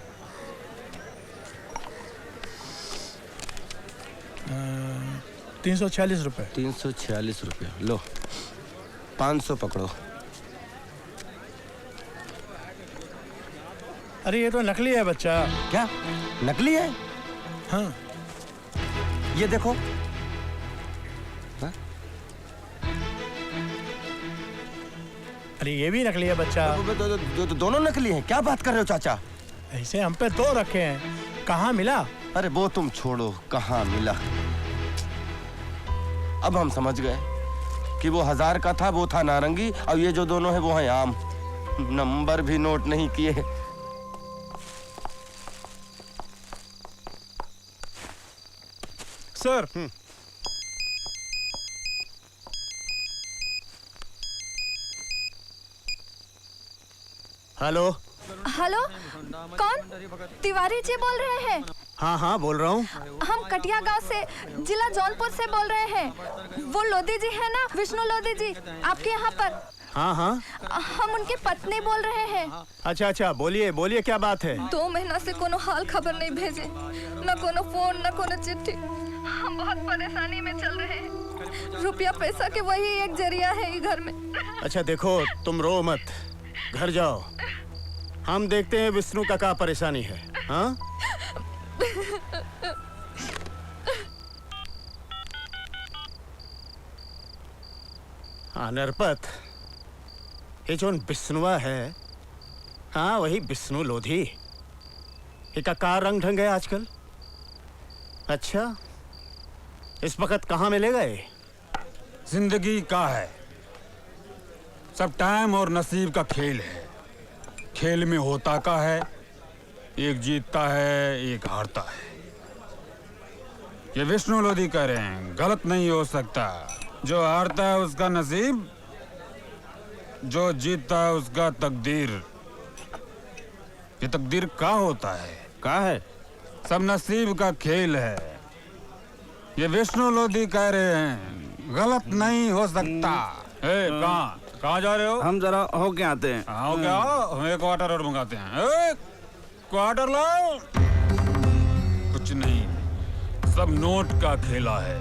346 रुपए। 346 रुपये लो, 500 पकड़ो। अरे ये तो नकली है बच्चा। क्या नकली है? हाँ ये देखो। अरे ये भी नकली है बच्चा। दोनों नकली हैं, क्या बात कर रहे हो चाचा? ऐसे हम पे 2 रखे हैं, कहाँ मिला? अरे वो तुम छोड़ो, कहाँ मिला। अब हम समझ गए कि वो 1000 का था, वो था नारंगी, और ये जो दोनों हैं वो हैं आम। नंबर भी नोट नहीं किए। सर हेलो हेलो, कौन? तिवारी जी बोल रहे हैं? हाँ हाँ बोल रहा हूँ। हम कटिया गांव से, जिला जौनपुर से बोल रहे हैं। वो लोधी जी है ना, विष्णु लोधी जी, आपके यहाँ पर। हाँ हाँ हम उनकी पत्नी बोल रहे हैं। अच्छा अच्छा, बोलिए बोलिए, क्या बात है? 2 महीना से कोनो हाल खबर नहीं भेजे, न कोनो फोन, न कोनो चिट्ठी। हम बहुत परेशानी में चल रहे हैं। रुपया पैसा के वही एक जरिया है घर में। अच्छा देखो, तुम रो मत, घर जाओ, हम देखते हैं विष्णु का क्या परेशानी है। हाँ हाँ नरपत, ये जो विष्णुआ है, हाँ वही विष्णु लोधी। इसका क्या रंग ढंग है आजकल? अच्छा, इस वक्त कहाँ मिलेगा ये? जिंदगी का है, सब टाइम और नसीब का खेल है। खेल में होता का है, एक जीतता है एक हारता है। ये विष्णु लोधी कह रहे हैं, गलत नहीं हो सकता। जो हारता है उसका नसीब, जो जीतता है उसका तकदीर। ये तकदीर का होता है? का है? सब नसीब का खेल है। ये विष्णु लोधी कह रहे हैं, गलत नहीं हो सकता। कहाँ जा रहे हो? हम जरा होके आते हैं। आओ क्या, हम एक वाटर और मंगाते हैं। एक क्वार्टर लाओ। कुछ नहीं, सब नोट का खेला है।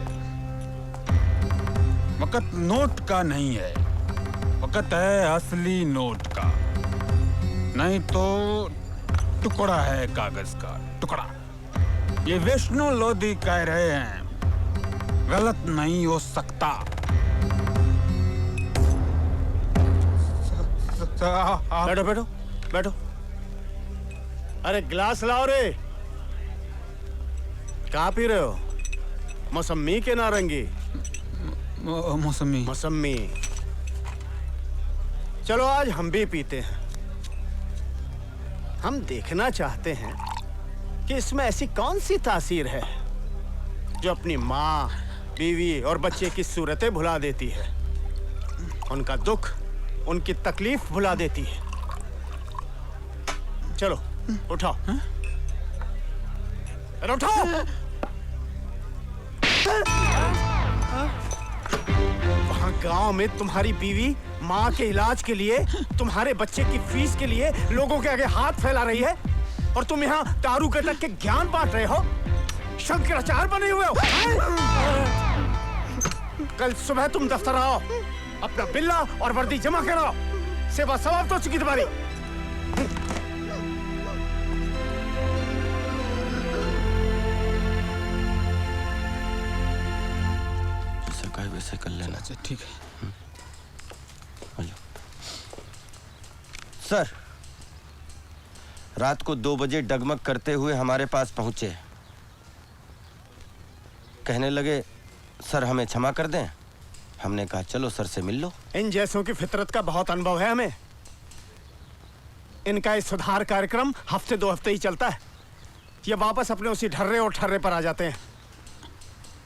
वक्त नोट का नहीं है, वक्त है असली नोट का। नहीं तो टुकड़ा है कागज का, टुकड़ा। ये विष्णु लोधी कह रहे हैं, गलत नहीं हो सकता। बैठो बैठो बैठो। अरे गिलास लाओ रे। क्या पी रहे हो? मौसमी के नारंगी? मौसमी। मौसमी। चलो आज हम भी पीते हैं। हम देखना चाहते हैं कि इसमें ऐसी कौन सी तासीर है जो अपनी माँ, बीवी और बच्चे की सूरतें भुला देती है, उनका दुख, उनकी तकलीफ भुला देती है। चलो उठाओ। अरे उठाओ। वहाँ गांव में तुम्हारी बीवी माँ के इलाज के लिए, तुम्हारे बच्चे की फीस के लिए लोगों के आगे हाथ फैला रही है, और तुम यहाँ दारू के तक के ज्ञान बांट रहे हो, शंकराचार्य बने हुए हो। कल सुबह तुम दफ्तर आओ, अपना बिल्ला और वर्दी जमा कराओ, सेवा समाप्त हो चुकी तुम्हारी। जैसा कहे वैसे कर लेना। अच्छा ठीक है। सर, रात को 2 बजे डगमग करते हुए हमारे पास पहुंचे। कहने लगे सर हमें क्षमा कर दें। हमने कहा चलो सर से मिल लो। इन जैसों की फितरत का बहुत अनुभव है हमें। इनका इस सुधार कार्यक्रम हफ्ते 2 हफ्ते ही चलता है। ये वापस अपने उसी ढर्रे और ठर्रे पर आ जाते हैं।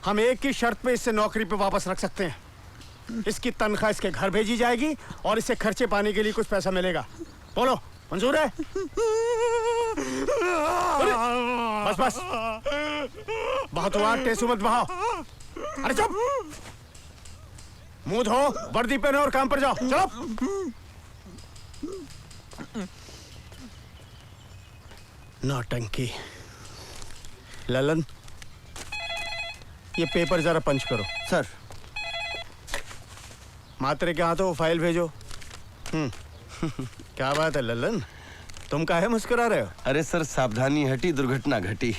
हम एक ही शर्त पे इससे नौकरी पे वापस रख सकते हैं। इसकी तनख्वाह इसके घर भेजी जाएगी और इसे खर्चे पाने के लिए कुछ पैसा मिलेगा। बोलो मंजूर है? बस बस, बहुत हुआ, टेसू मत बहाओ। अरे चुप, मुंह धो, वर्दी पहनो और काम पर जाओ। चलो। नौटंकी। ललन, ये पेपर जरा पंच करो। सर। मात्रे के हाथों फाइल भेजो। क्या बात है ललन, तुम काहे मुस्कुरा रहे हो? अरे सर, सावधानी हटी दुर्घटना घटी।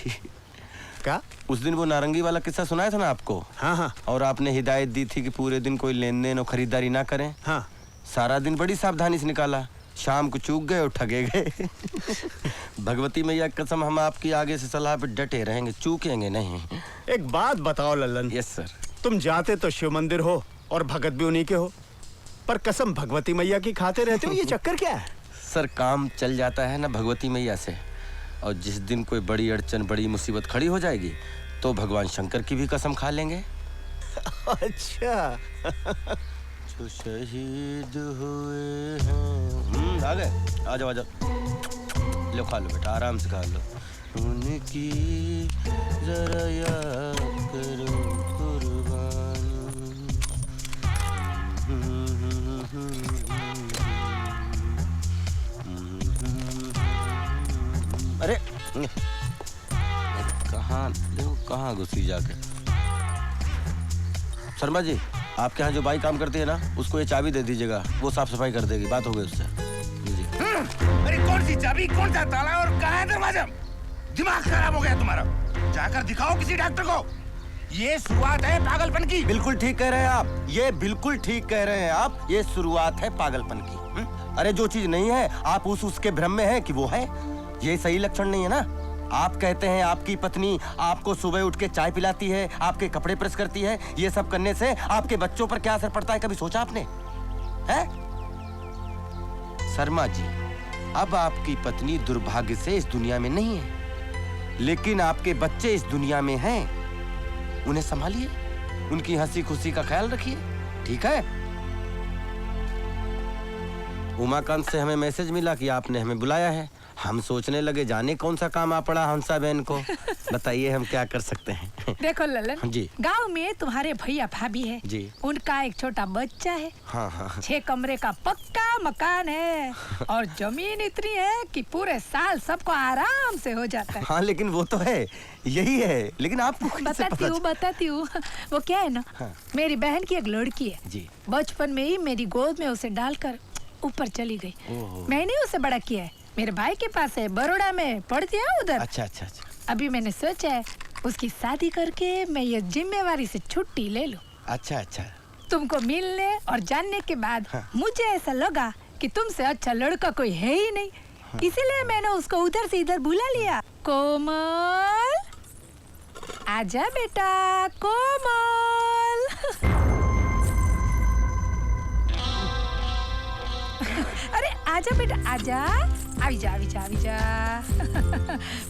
क्या? उस दिन वो नारंगी वाला किस्सा सुनाया था ना आपको? हाँ। और आपने हिदायत दी थी कि पूरे दिन कोई लेन देन और खरीदारी ना करें। हाँ। सारा दिन बड़ी सावधानी से निकाला, शाम को चूक गए और ठगे गए। भगवती मैया कसम, हम आपकी आगे से सलाह पे डटे रहेंगे, चूकेंगे नहीं। एक बात बताओ ललन। Yes sir. तुम जाते तो शिव मंदिर हो और भगत भी उन्हीं के हो, पर कसम भगवती मैया की खाते रहते हो, ये चक्कर क्या है? सर, काम चल जाता है ना भगवती मैया से, और जिस दिन कोई बड़ी अड़चन, बड़ी मुसीबत खड़ी हो जाएगी तो भगवान शंकर की भी कसम खा लेंगे। अच्छा। जो शहीद हुए हैं। आ गए? आ जाओ आ जाओ। लो खा लो बेटा, आराम से खा लो। उनकी जरा याद करो कुर्बान। अरे कहाँ देखो, कहाँ घुसी जाके। शर्मा जी, आपके यहाँ जो बाई काम करती है ना, उसको ये चाबी दे दीजिएगा, वो साफ सफाई कर देगी। बात हो गई उससे। अरे कौन सी चाबी, कौन सा ताला और कहाँ है दरवाजा? दिमाग खराब हो गया तुम्हारा। जाकर दिखाओ किसी डॉक्टर को। ये शुरुआत है पागलपन की। बिल्कुल ठीक कह रहे हैं आप, ये बिल्कुल ठीक कह रहे हैं आप। ये शुरुआत है पागलपन की। अरे जो चीज नहीं है आप उसके भ्रम में है कि वो है। ये सही लक्षण नहीं है ना। आप कहते हैं आपकी पत्नी आपको सुबह उठ के चाय पिलाती है, आपके कपड़े प्रेस करती है। ये सब करने से आपके बच्चों पर क्या असर पड़ता है, कभी सोचा आपने? है शर्मा जी, अब आपकी पत्नी दुर्भाग्य से इस दुनिया में नहीं है, लेकिन आपके बच्चे इस दुनिया में हैं। उन्हें संभालिए, उनकी हंसी खुशी का ख्याल रखिए, ठीक है? उमाकांत से हमें मैसेज मिला कि आपने हमें बुलाया है। हम सोचने लगे जाने कौन सा काम आ पड़ा हंसा बहन को। बताइए हम क्या कर सकते हैं? देखो ललन जी, गांव में तुम्हारे भैया भाभी है जी, उनका एक छोटा बच्चा है। हाँ। 6 कमरे का पक्का मकान है और जमीन इतनी है कि पूरे साल सबको आराम से हो जाता है। हाँ, लेकिन वो तो है, यही है, लेकिन आपको बताती हूँ। वो क्या है ना, हाँ। मेरी बहन की एक लड़की है जी। बचपन में ही मेरी गोद में उसे डालकर ऊपर चली गई। मैंने उसे बड़ा किया है। मेरे भाई के पास है, बड़ौदा में पढ़ती है उधर। अच्छा। अभी मैंने सोचा है उसकी शादी करके मैं ये जिम्मेवारी से छुट्टी ले लूं। अच्छा। तुमको मिलने और जानने के बाद मुझे ऐसा लगा कि तुमसे अच्छा लड़का कोई है ही नहीं, इसीलिए मैंने उसको उधर से इधर बुला लिया। कोमल, आजा बेटा, कोमल। अरे आजा बेटा, आजा, आवी जा।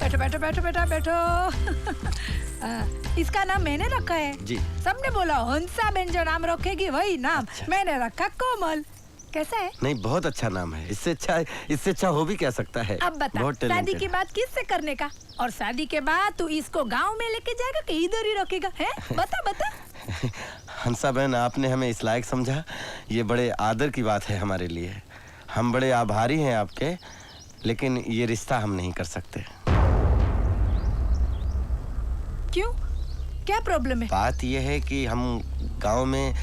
बैठो बेटा। इसका नाम मैंने रखा है जी। सबने बोला हंसा बहन जो नाम रखेगी वही नाम। अच्छा। मैंने रखा कोमल। कैसा है? नहीं, बहुत अच्छा नाम है। इससे अच्छा हो भी क्या सकता है। अब बता, शादी की बात किससे करने का? और शादी के बाद तू इसको गांव में लेके जाएगा कि इधर ही रखेगा? है बता। हंसा बहन, आपने हमें इस लायक समझा, ये बड़े आदर की बात है हमारे लिए। हम बड़े आभारी हैं आपके, लेकिन ये रिश्ता हम नहीं कर सकते। क्यों? क्या प्रॉब्लम है? बात यह है कि हम गांव में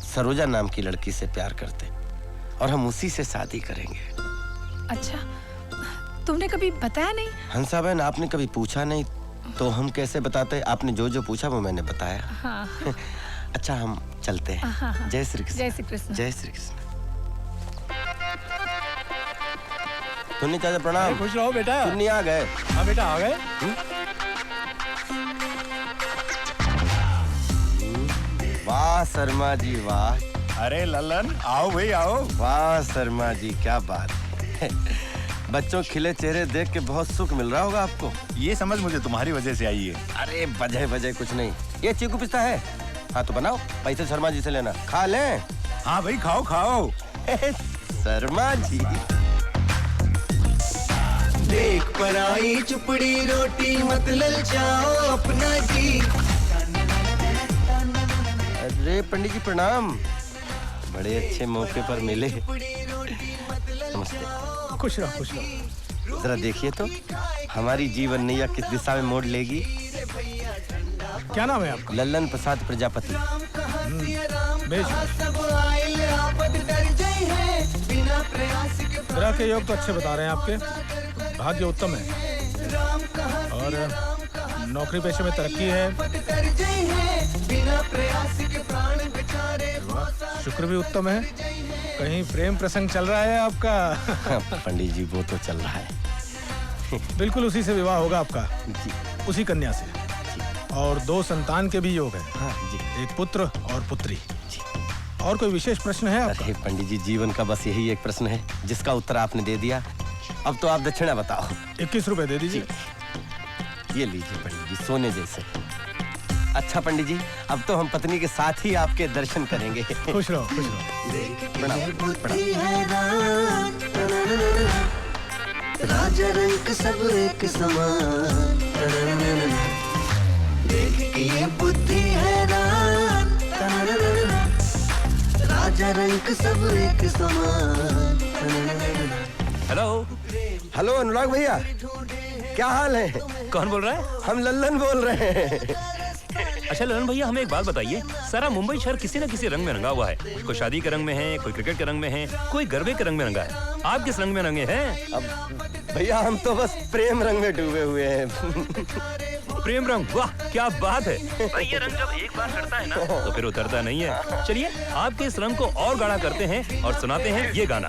सरोजा नाम की लड़की से प्यार करते, और हम उसी से शादी करेंगे। अच्छा, तुमने कभी बताया नहीं? हंसा बहन, आपने कभी पूछा नहीं तो हम कैसे बताते? आपने जो जो पूछा वो मैंने बताया। हाँ। अच्छा, हम चलते हैं। हाँ। जय श्री कृष्ण। जय श्री कृष्ण। जय श्री कृष्ण। तुन्नी चाचा प्रणाम। खुश रहो बेटा। तुन्नी आ गए? हाँ बेटा आ गए। वाह शर्मा जी वाह। अरे ललन आओ भाई आओ। वाह शर्मा जी क्या बात है। बच्चों खिले चेहरे देख के बहुत सुख मिल रहा होगा आपको। ये समझ मुझे तुम्हारी वजह से आई है। अरे वजह वजह कुछ नहीं। ये चीकू पिस्ता है? हाँ तो बनाओ, पैसे शर्मा जी से लेना। खा लें? हाँ भाई खाओ खाओ। शर्मा जी देख पर आई चुपड़ी रोटी मत ललचाओ अपना जी। अरे पंडित जी प्रणाम, बड़े अच्छे मौके पर मिले। नमस्ते। खुश रहो खुश रहो। जरा देखिए तो हमारी जीवन नैया किस दिशा में मोड़ लेगी। क्या नाम है आपका? लल्लन प्रसाद प्रजापति। ग्रह के योग तो अच्छे बता रहे हैं आपके, भाग्य उत्तम है और नौकरी पेशे में तरक्की है। शुक्र भी उत्तम है। कहीं प्रेम प्रसंग चल रहा है आपका? पंडित जी वो तो चल रहा है। बिल्कुल उसी से विवाह होगा आपका जी। उसी कन्या से और 2 संतान के भी योग है। हाँ जी। एक पुत्र और पुत्री जी। और कोई विशेष प्रश्न है आपका? अरे पंडित जी जीवन का बस यही एक प्रश्न है जिसका उत्तर आपने दे दिया। अब तो आप दक्षिणा बताओ। 21 रुपए दे दीजिए। ये लीजिए पंडित जी, सोने जैसे। अच्छा पंडित जी, अब तो हम पत्नी के साथ ही आपके दर्शन करेंगे। खुश रहो खुश रहो। राजा रंग सब एक समान, देख के ये बुद्धि हैरान। राजा रंग सब एक समान। हेलो हेलो अनुराग भैया, क्या हाल है? कौन बोल रहा है? हम लल्लन बोल रहे हैं। अच्छा ललन भैया, हमें एक बात बताइए, सारा मुंबई शहर किसी न किसी रंग में रंगा हुआ है। कोई शादी के रंग में है, कोई क्रिकेट के रंग में है, कोई गरबे के रंग में रंगा है। आप किस रंग में रंगे हैं? अब भैया हम तो बस प्रेम रंग में डूबे हुए हैं। प्रेम रंग, वाह क्या बात है। भाई ये रंग जब एक बार चढ़ता है ना तो फिर उतरता नहीं है। चलिए आपके इस रंग को और गाढ़ा करते हैं और सुनाते हैं ये गाना।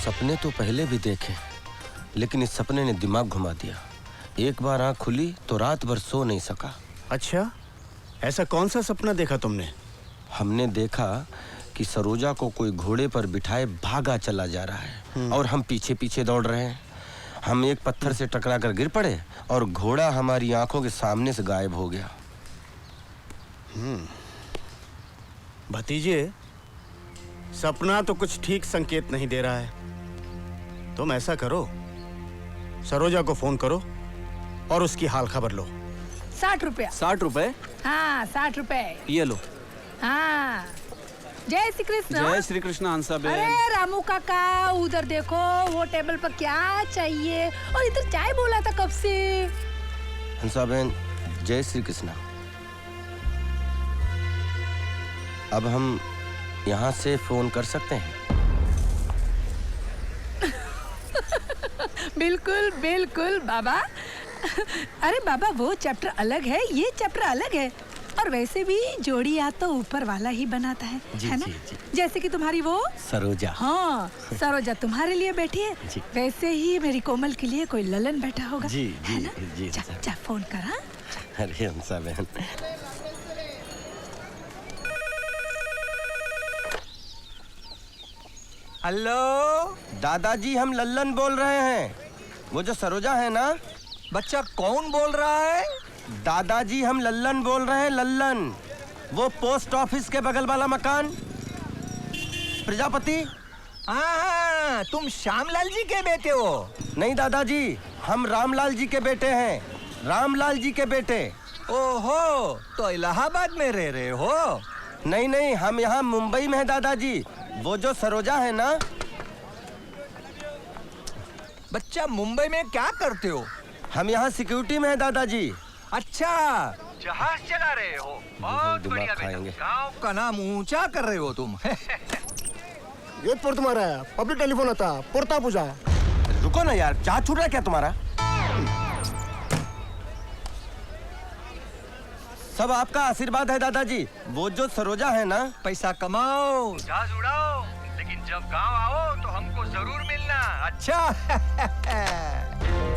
सपने तो पहले भी देखे, लेकिन इस सपने ने दिमाग घुमा दिया। एक बार आंख खुली तो रात भर सो नहीं सका। अच्छा, ऐसा कौन सा सपना देखा तुमने? हमने देखा कि सरोजा को कोई घोड़े पर बिठाए भागा चला जा रहा है और हम पीछे पीछे दौड़ रहे हैं। हम एक पत्थर से टकरा कर गिर पड़े और घोड़ा हमारी आंखों के सामने से गायब हो गया। भतीजे, सपना तो कुछ ठीक संकेत नहीं दे रहा है। तुम ऐसा करो, सरोजा को फोन करो और उसकी हाल खबर लो। 60 रुपया। 60 रुपए? हाँ 60 रुपए। ये लो। हाँ जय श्री कृष्ण। जय श्री कृष्ण हंसा बेन। अरे रामू काका उधर देखो, वो टेबल पर क्या चाहिए? और इधर चाय बोला था कब से। हंसा बहन, जय श्री कृष्णा। अब हम यहाँ से फोन कर सकते हैं? बिल्कुल बिल्कुल बाबा। अरे बाबा वो चैप्टर अलग है, ये चैप्टर अलग है। और वैसे भी जोड़ी याद तो ऊपर वाला ही बनाता है, है ना? जी। जैसे कि तुम्हारी वो सरोजा। हाँ सरोजा तुम्हारे लिए बैठी है, वैसे ही मेरी कोमल के लिए कोई ललन बैठा होगा। जी जी है ना? जी। जा फोन कर। हाँ अरे हंसा बहन, हेलो दादाजी हम लल्लन बोल रहे हैं। वो जो सरोजा है ना। बच्चा कौन बोल रहा है? दादाजी हम लल्लन बोल रहे हैं, लल्लन। वो पोस्ट ऑफिस के बगल वाला मकान, प्रजापति। हाँ, तुम श्यामलाल जी के बेटे हो? नहीं दादाजी, हम रामलाल जी के बेटे हैं, रामलाल जी के बेटे। ओहो, तो इलाहाबाद में रह रहे हो? नहीं नहीं, हम यहाँ मुंबई में है दादाजी। वो जो सरोजा है ना। बच्चा मुंबई में क्या करते हो? हम यहाँ सिक्योरिटी में है दादाजी। अच्छा, जहाज चला रहे हो? बहुत बढ़िया बेटा। गाँव का नाम ऊंचा कर रहे हो तुम। ये पर तुम्हारा पब्लिक टेलीफोन आता पुरता पूजा। रुको ना यार, जहाज छूट रहा है क्या तुम्हारा? सब आपका आशीर्वाद है दादाजी। वो जो सरोजा है ना। पैसा कमाओ, जहाज उड़ाओ, लेकिन जब गांव आओ तो हमको जरूर मिलना। अच्छा।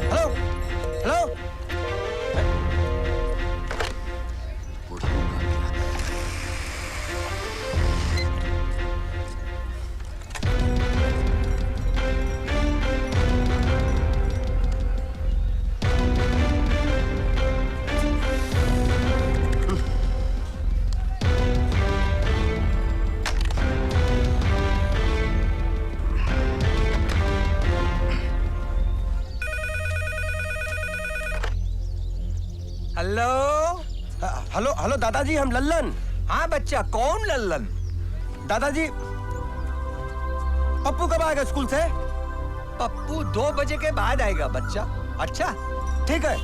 Hello hello. Hello hello hello दादाजी, हम लल्लन। हाँ बच्चा, कौन लल्लन? दादाजी, पप्पू कब आएगा स्कूल से? पप्पू 2 बजे के बाद आएगा बच्चा। अच्छा ठीक है।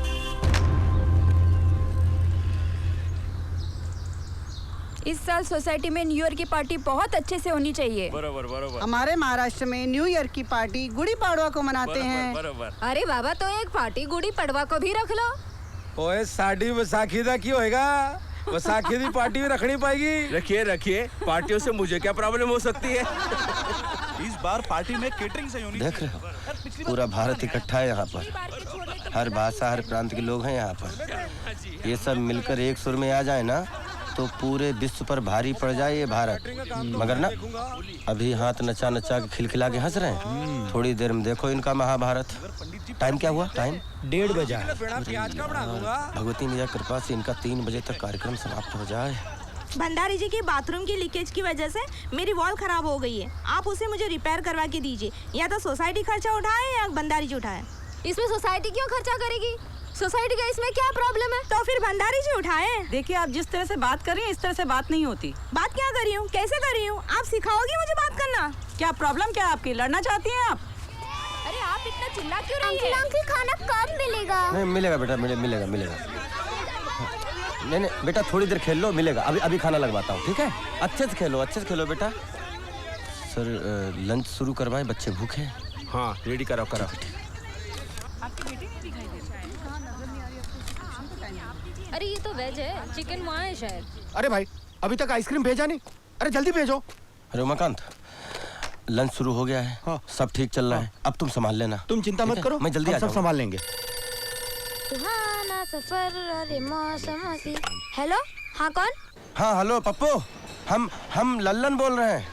इस साल सोसाइटी में न्यू ईयर की पार्टी बहुत अच्छे से होनी चाहिए। बरोबर बरोबर। हमारे महाराष्ट्र में न्यू ईयर की पार्टी गुड़ी पाड़वा को मनाते हैं। बरोबर। अरे बाबा, तो एक पार्टी गुड़ी पड़वा को भी रख लो। ओए साड़ी वसाखी दा की होएगा? वसाखी दी पार्टी भी रखनी पाएगी। रखिए रखिए, पार्टियों से मुझे क्या प्रॉब्लम हो सकती है? इस बार पार्टी में केटरिंग से होनी। देख रहे हो, पूरा भारत इकट्ठा है यहाँ पर। हर भाषा, हर प्रांत के लोग हैं यहाँ पर। ये सब मिलकर एक सुर में आ जाए ना तो पूरे विश्व पर भारी पड़ जाए ये भारत। मगर ना, अभी हाथ नचा नचा के खिलखिला के हंस रहे हैं। थोड़ी देर में देखो इनका महाभारत। टाइम क्या हुआ? टाइम 1:30 बजा है। भगवती मैया कृपा से इनका 3 बजे तक कार्यक्रम समाप्त हो जाए। भंडारी जी की बाथरूम की लीकेज की वजह से मेरी वॉल खराब हो गई है। आप उसे मुझे रिपेयर करवा के दीजिए। या तो सोसाइटी खर्चा उठाए या भंडारी जी उठाए। इसमें सोसाइटी क्यों खर्चा करेगी? सोसाइटी का इसमें क्या प्रॉब्लम है? तो फिर भंडारी जी उठाए। देखिए, आप जिस तरह से बात कर रही हैं इस तरह से बात नहीं होती। बात क्या कर रही हूँ? कैसे कर रही हूँ? आप सिखाओगी मुझे बात करना? क्या प्रॉब्लम क्या है आपकी? लड़ना चाहती हैं आप? अरे आप इतना चिल्ला क्यों रही है? अंकल खाना कब मिलेगा? नहीं मिलेगा बेटा, मिलेगा। नहीं नहीं बेटा, थोड़ी देर खेल लो, मिलेगा। अभी खाना लगवाता हूँ, ठीक है? अच्छे से खेलो बेटा। सर, लंच शुरू करवाएं, बच्चे भूखे हैं। हाँ रेडी कराओ। अरे ये तो वेज है, चिकन वहाँ है शायद। अरे भाई, अभी तक आइसक्रीम भेजा नहीं? अरे जल्दी भेजो। अरे उमाकांत, लंच शुरू हो गया है। हाँ। सब ठीक चल रहा है। अब तुम संभाल लेना। तुम चिंता मत करो, मैं जल्दी हम आ सब जाऊंगा। संभाल लेंगे। सुहाना सफर अरे मौसम हसी। हेलो, हाँ कौन? हाँ हेलो पप्पू, हम लल्लन बोल रहे हैं।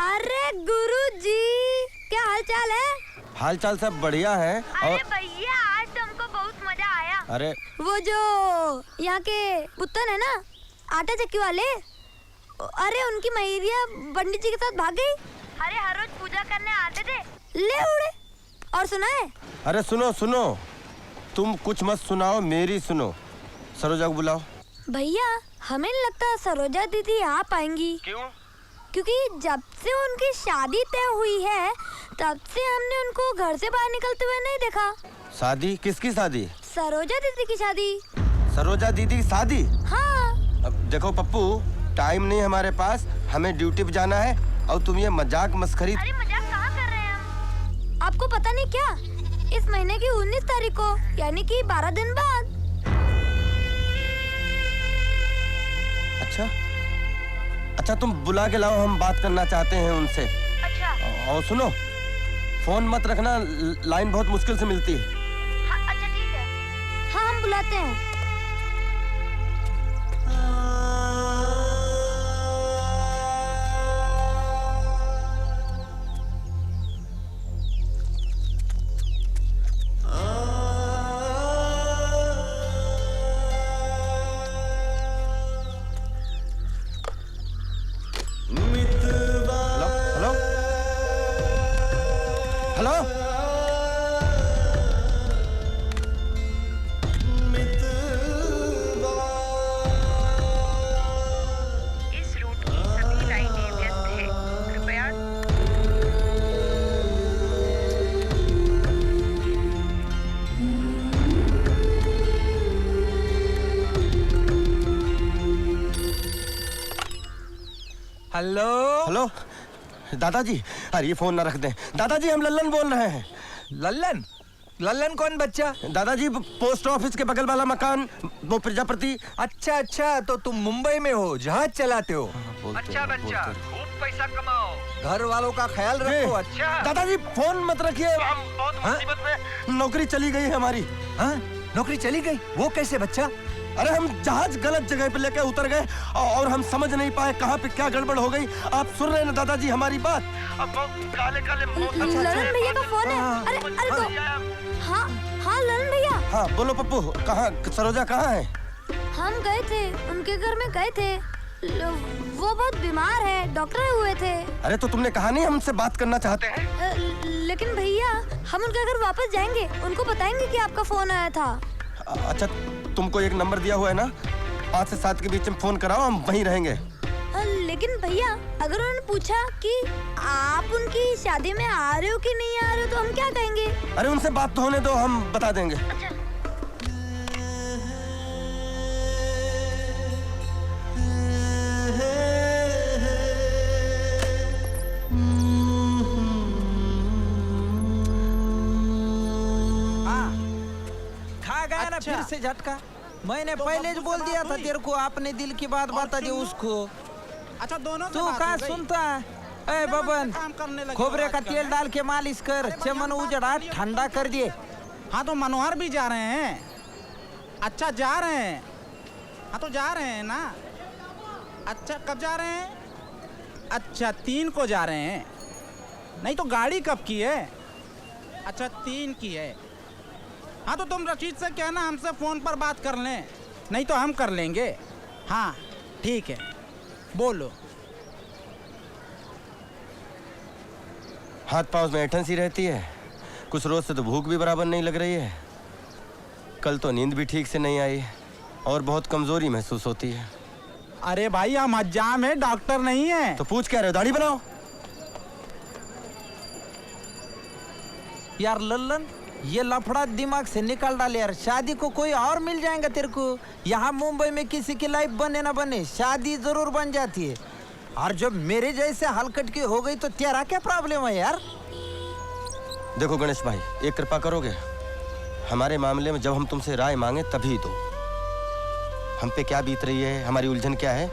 अरे गुरुजी, क्या हाल चाल है? हाल चाल सब बढ़िया है। अरे भैया, आज तुमको बहुत मजा आया। अरे वो जो यहाँ के पुतन है ना, आटा चक्की वाले, अरे उनकी मैरिया पंडित जी के साथ भाग गई। अरे हर रोज पूजा करने आते थे, ले उड़े। और सुना है? अरे सुनो, तुम कुछ मत सुनाओ, मेरी सुनो। सरोजा को बुलाओ। भैया, हमें नहीं लगता सरोजा दीदी आ पाएंगी। क्यों? क्योंकि जब से उनकी शादी तय हुई है तब से हमने उनको घर से बाहर निकलते हुए नहीं देखा। शादी? किसकी शादी? सरोजा दीदी की शादी। सरोजा दीदी की शादी? हाँ। अब देखो पप्पू, टाइम नहीं हमारे पास, हमें ड्यूटी पे जाना है। और तुम ये मजाक मस्खरी। अरे मजाक कहाँ कर रहे हैं हम? आपको पता नहीं क्या, इस महीने की 19 तारीख को, यानी कि 12 दिन बाद। अच्छा तुम बुला के लाओ, हम बात करना चाहते हैं उनसे। अच्छा। और सुनो, फोन मत रखना, लाइन बहुत मुश्किल से मिलती है। हाँ, अच्छा ठीक है। हाँ, हम बुलाते हैं। हेलो हेलो हेलो दादाजी, अरे ये फोन ना रख दें। दादाजी हम लल्लन बोल रहे हैं। लल्लन? लल्लन कौन बच्चा? दादाजी पोस्ट ऑफिस के बगल वाला मकान, वो प्रजापति। अच्छा अच्छा, तो तुम मुंबई में हो, जहाज चलाते हो। अच्छा बच्चा, खूब पैसा कमाओ, घर वालों का ख्याल रखो। अच्छा दादाजी फोन मत रखिए, हम बहुत मुसीबत में। नौकरी चली गई है हमारी। हाँ, नौकरी चली गई? वो कैसे बच्चा? अरे हम जहाज गलत जगह पे लेके उतर गए और हम समझ नहीं पाए कहाँ पे क्या गड़बड़ हो गई। आप सुन रहे हैं ना दादाजी हमारी बात? अब काले काले ललन भैया का फोन है। अरे अरे तो हाँ हाँ ललन भैया। हाँ बोलो पप्पू, कहाँ सरोजा कहाँ है? हम गए थे, उनके घर में गए थे। वो बहुत बीमार है, डॉक्टर हुए थे। अरे तो तुमने कहा नहीं हमसे बात करना चाहते हैं? लेकिन भैया हम उनके घर वापस जाएंगे, उनको बताएंगे कि आपका फोन आया था। अच्छा तुमको एक नंबर दिया हुआ है ना, 5 से 7 के बीच में फोन कराओ, हम वहीं रहेंगे। लेकिन भैया अगर उन्होंने पूछा कि आप उनकी शादी में आ रहे हो कि नहीं आ रहे हो तो हम क्या कहेंगे? अरे उनसे बात तो होने दो, हम बता देंगे। अच्छा। खा गया ना फिर से झटका। मैंने पहले बोल दिया था तेरे को, आपने दिल की बात बता दी उसको। अच्छा दोनों तू कहाँ सुनता है? ए बबन, खोबरे का तेल डाल के मालिश कर, चमन उजड़ा ठंडा कर दिए। हाँ तो मनोहर भी जा रहे हैं। अच्छा जा रहे हैं? हाँ तो जा रहे हैं ना। अच्छा कब जा रहे हैं? अच्छा 3 को जा रहे हैं। नहीं तो गाड़ी कब की है? अच्छा 3 की है। हाँ तो तुम रशीद से कहना हमसे फोन पर बात कर लें, नहीं तो हम कर लेंगे। हाँ ठीक है, बोलो। हाथ पाँव में ऐंठन सी रहती है, कुछ रोज से तो भूख भी बराबर नहीं लग रही है। कल तो नींद भी ठीक से नहीं आई और बहुत कमजोरी महसूस होती है। अरे भाई हम हज्जाम है, डॉक्टर नहीं है। तो पूछ क्या रहे हो, दाढ़ी बनाओ। यार लल्लन, ये लफड़ा दिमाग से निकाल डाल यार। शादी को कोई और मिल जाएगा तेरे को। यहाँ मुंबई में किसी की लाइफ बने ना बने, शादी जरूर बन जाती है। और जब मेरे जैसे हलकट की हो गई तो तेरा क्या प्रॉब्लम है यार? देखो गणेश भाई, एक कृपा करोगे? हमारे मामले में जब हम तुमसे राय मांगे तभी दो। हम पे क्या बीत रही है, हमारी उलझन क्या है,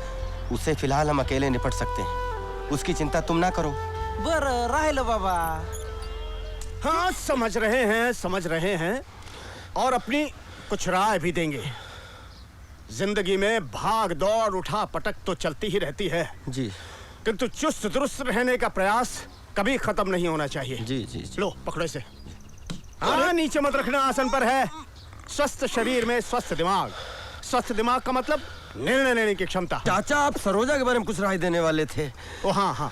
उससे फिलहाल हम अकेले निपट सकते हैं। उसकी चिंता तुम ना करो। बर राह लो बाबा। हाँ समझ रहे हैं और अपनी कुछ राय भी देंगे। जिंदगी में भाग दौड़ उठा पटक तो चलती ही रहती है जी, किंतु चुस्त दुरुस्त रहने का प्रयास कभी खत्म नहीं होना चाहिए। जी जी, जी। लो पकड़ो इसे। हाँ नीचे मत रखना, आसन पर है। स्वस्थ शरीर में स्वस्थ दिमाग। स्वस्थ दिमाग का मतलब निर्णय लेने की क्षमता। चाचा आप सरोजा के बारे में कुछ राय देने वाले थे। ओ हाँ,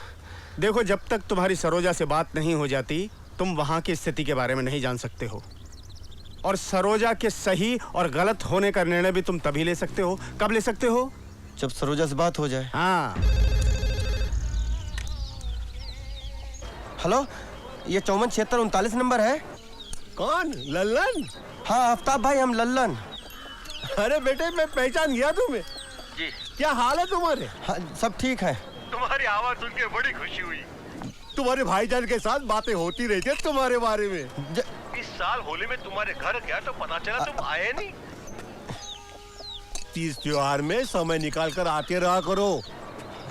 देखो जब तक तुम्हारी सरोजा से बात नहीं हो जाती तुम वहां की स्थिति के बारे में नहीं जान सकते हो। और सरोजा के सही और गलत होने का निर्णय भी तुम तभी ले सकते हो। कब ले सकते हो? जब सरोजा से बात हो जाए। हाँ। हेलो, ये 547639 नंबर है। कौन? लल्लन? हाँ आफ्ताब भाई, हम लल्लन। अरे बेटे मैं पहचान गया तुम्हें। जी। क्या हाल है तुम्हारे? हाँ, सब ठीक है। तुम्हारी आवाज सुन के बड़ी खुशी हुई। तुम्हारे भाईजान के साथ बातें होती रही थी तुम्हारे बारे में। इस साल होली में तुम्हारे घर गया तो पता चला तुम आए नहीं। तीज त्योहार में समय निकाल कर आते रहा करो।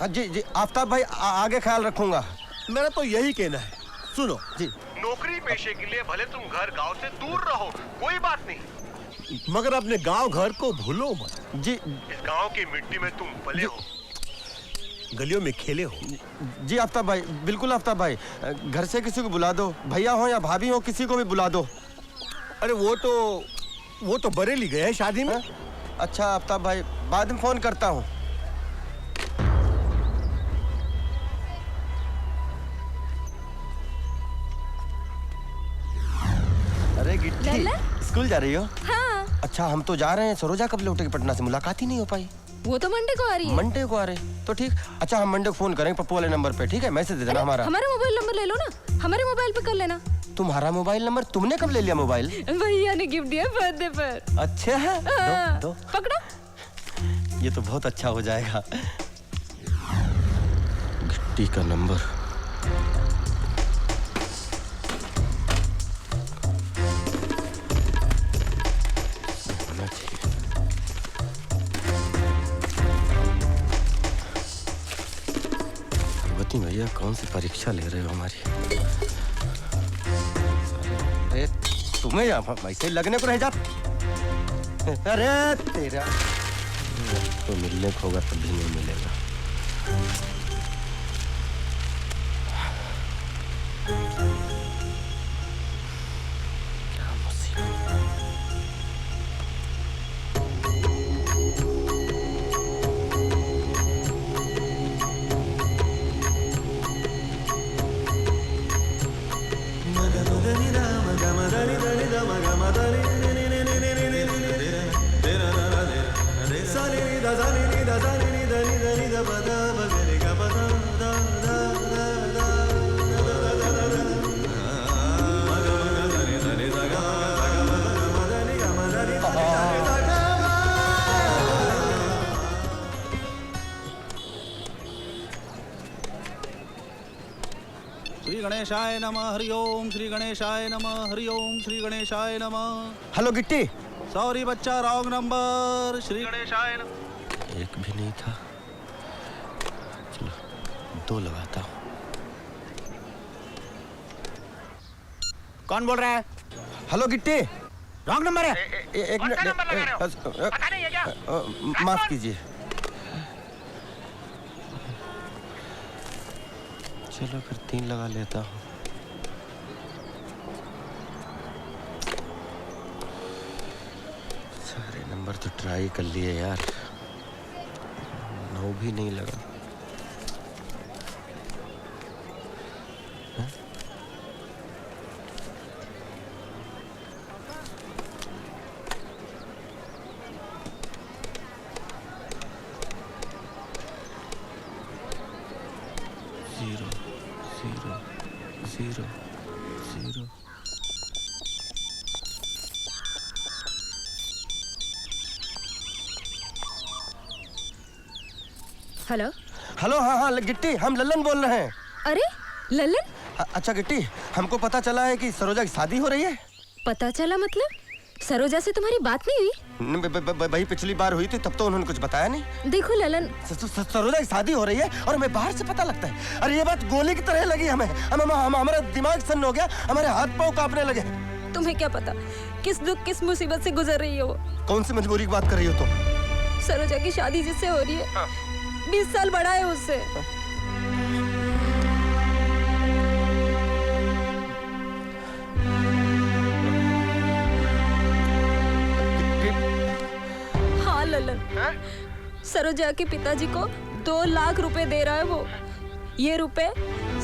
जी जी आफ्ताब भाई, आगे ख्याल रखूंगा। मेरा तो यही कहना है। सुनो जी, नौकरी पेशे के लिए भले तुम घर गांव से दूर रहो, कोई बात नहीं, मगर अपने गांव घर को भूलो मत। जी। इस गांव की मिट्टी में तुम पले हो, गलियों में खेले हो। जी आफ्ताब भाई, बिल्कुल आफ्ताब भाई। घर से किसी को बुला दो, भैया हो या भाभी हो, किसी को भी बुला दो। अरे वो तो बरेली गए हैं शादी में। अच्छा आफ्ताब भाई, बाद में फोन करता हूँ। अरे गिट्टी, स्कूल जा रही हो? हाँ। अच्छा हम तो जा रहे हैं। सरोजा कब लौटेगी पटना से? मुलाकात ही नहीं हो पाई। वो तो मंडे को आ रही है। मंडे को आ रहे तो ठीक। अच्छा हम मंडे को फोन करेंगे पप्पू वाले नंबर पे, ठीक है? मैसेज दे देना हमारा। हमारा मोबाइल नंबर ले लो ना, हमारे मोबाइल पे कर लेना। तुम्हारा मोबाइल नंबर? तुमने कब ले लिया मोबाइल? भैया ने गिफ्ट दिया बर्थडे पर। अच्छा है, दो, पकड़ो। ये तो बहुत अच्छा हो जाएगा। गिट्टी का नंबर। होना चाहिए। पार्वती भैया कौन सी परीक्षा ले रहे हो हमारी? अरे तुम्हें वैसे लगने को रह जा। अरे तेरा तो मिलने को होगा तब भी नहीं मिलेगा। क्या मुसीबत। श्री गणेशाय नमः। हरि ओम श्री गणेशाय नमः। हरि ओम श्री गणेशाय नमः। हेलो गिट्टी। सॉरी बच्चा, रॉन्ग नंबर। श्री गणेशाय नमः। एक भी नहीं था। चलो 2 लगाता हूँ। कौन बोल रहा है? हेलो गिट्टी। रॉन्ग नंबर है। एक मिनट, माफ कीजिए। चलो फिर 3 लगा लेता हूँ। सारे नंबर तो ट्राई कर लिए यार, 9 भी नहीं लगा। हाँ? Zero, zero, zero, zero. Hello. Hello, हाँ हाँ गिट्टी, हम लल्लन बोल रहे हैं। अरे लल्लन? अच्छा गिट्टी, हमको पता चला है कि सरोजा की शादी हो रही है। पता चला मतलब? सरोजा से तुम्हारी बात नहीं हुई? भाई पिछली बार हुई थी, तब तो उन्होंने कुछ बताया नहीं। देखो ललन, सरोजा की शादी हो रही है और हमें बाहर से पता लगता है। अरे ये बात गोली की तरह लगी हमें। हमारा दिमाग सन्न हो गया, हमारे हाथ पांव कांपने लगे। तुम्हें क्या पता किस दुख किस मुसीबत से गुजर रही हो वो? कौन सी मजबूरी की बात कर रही हो तुम? सरोजा की शादी जिससे हो रही है 20 साल बड़ा है उससे। हाँ ललन, सरोजा के पिताजी को 2 लाख रुपए दे रहा है वो। ये रुपए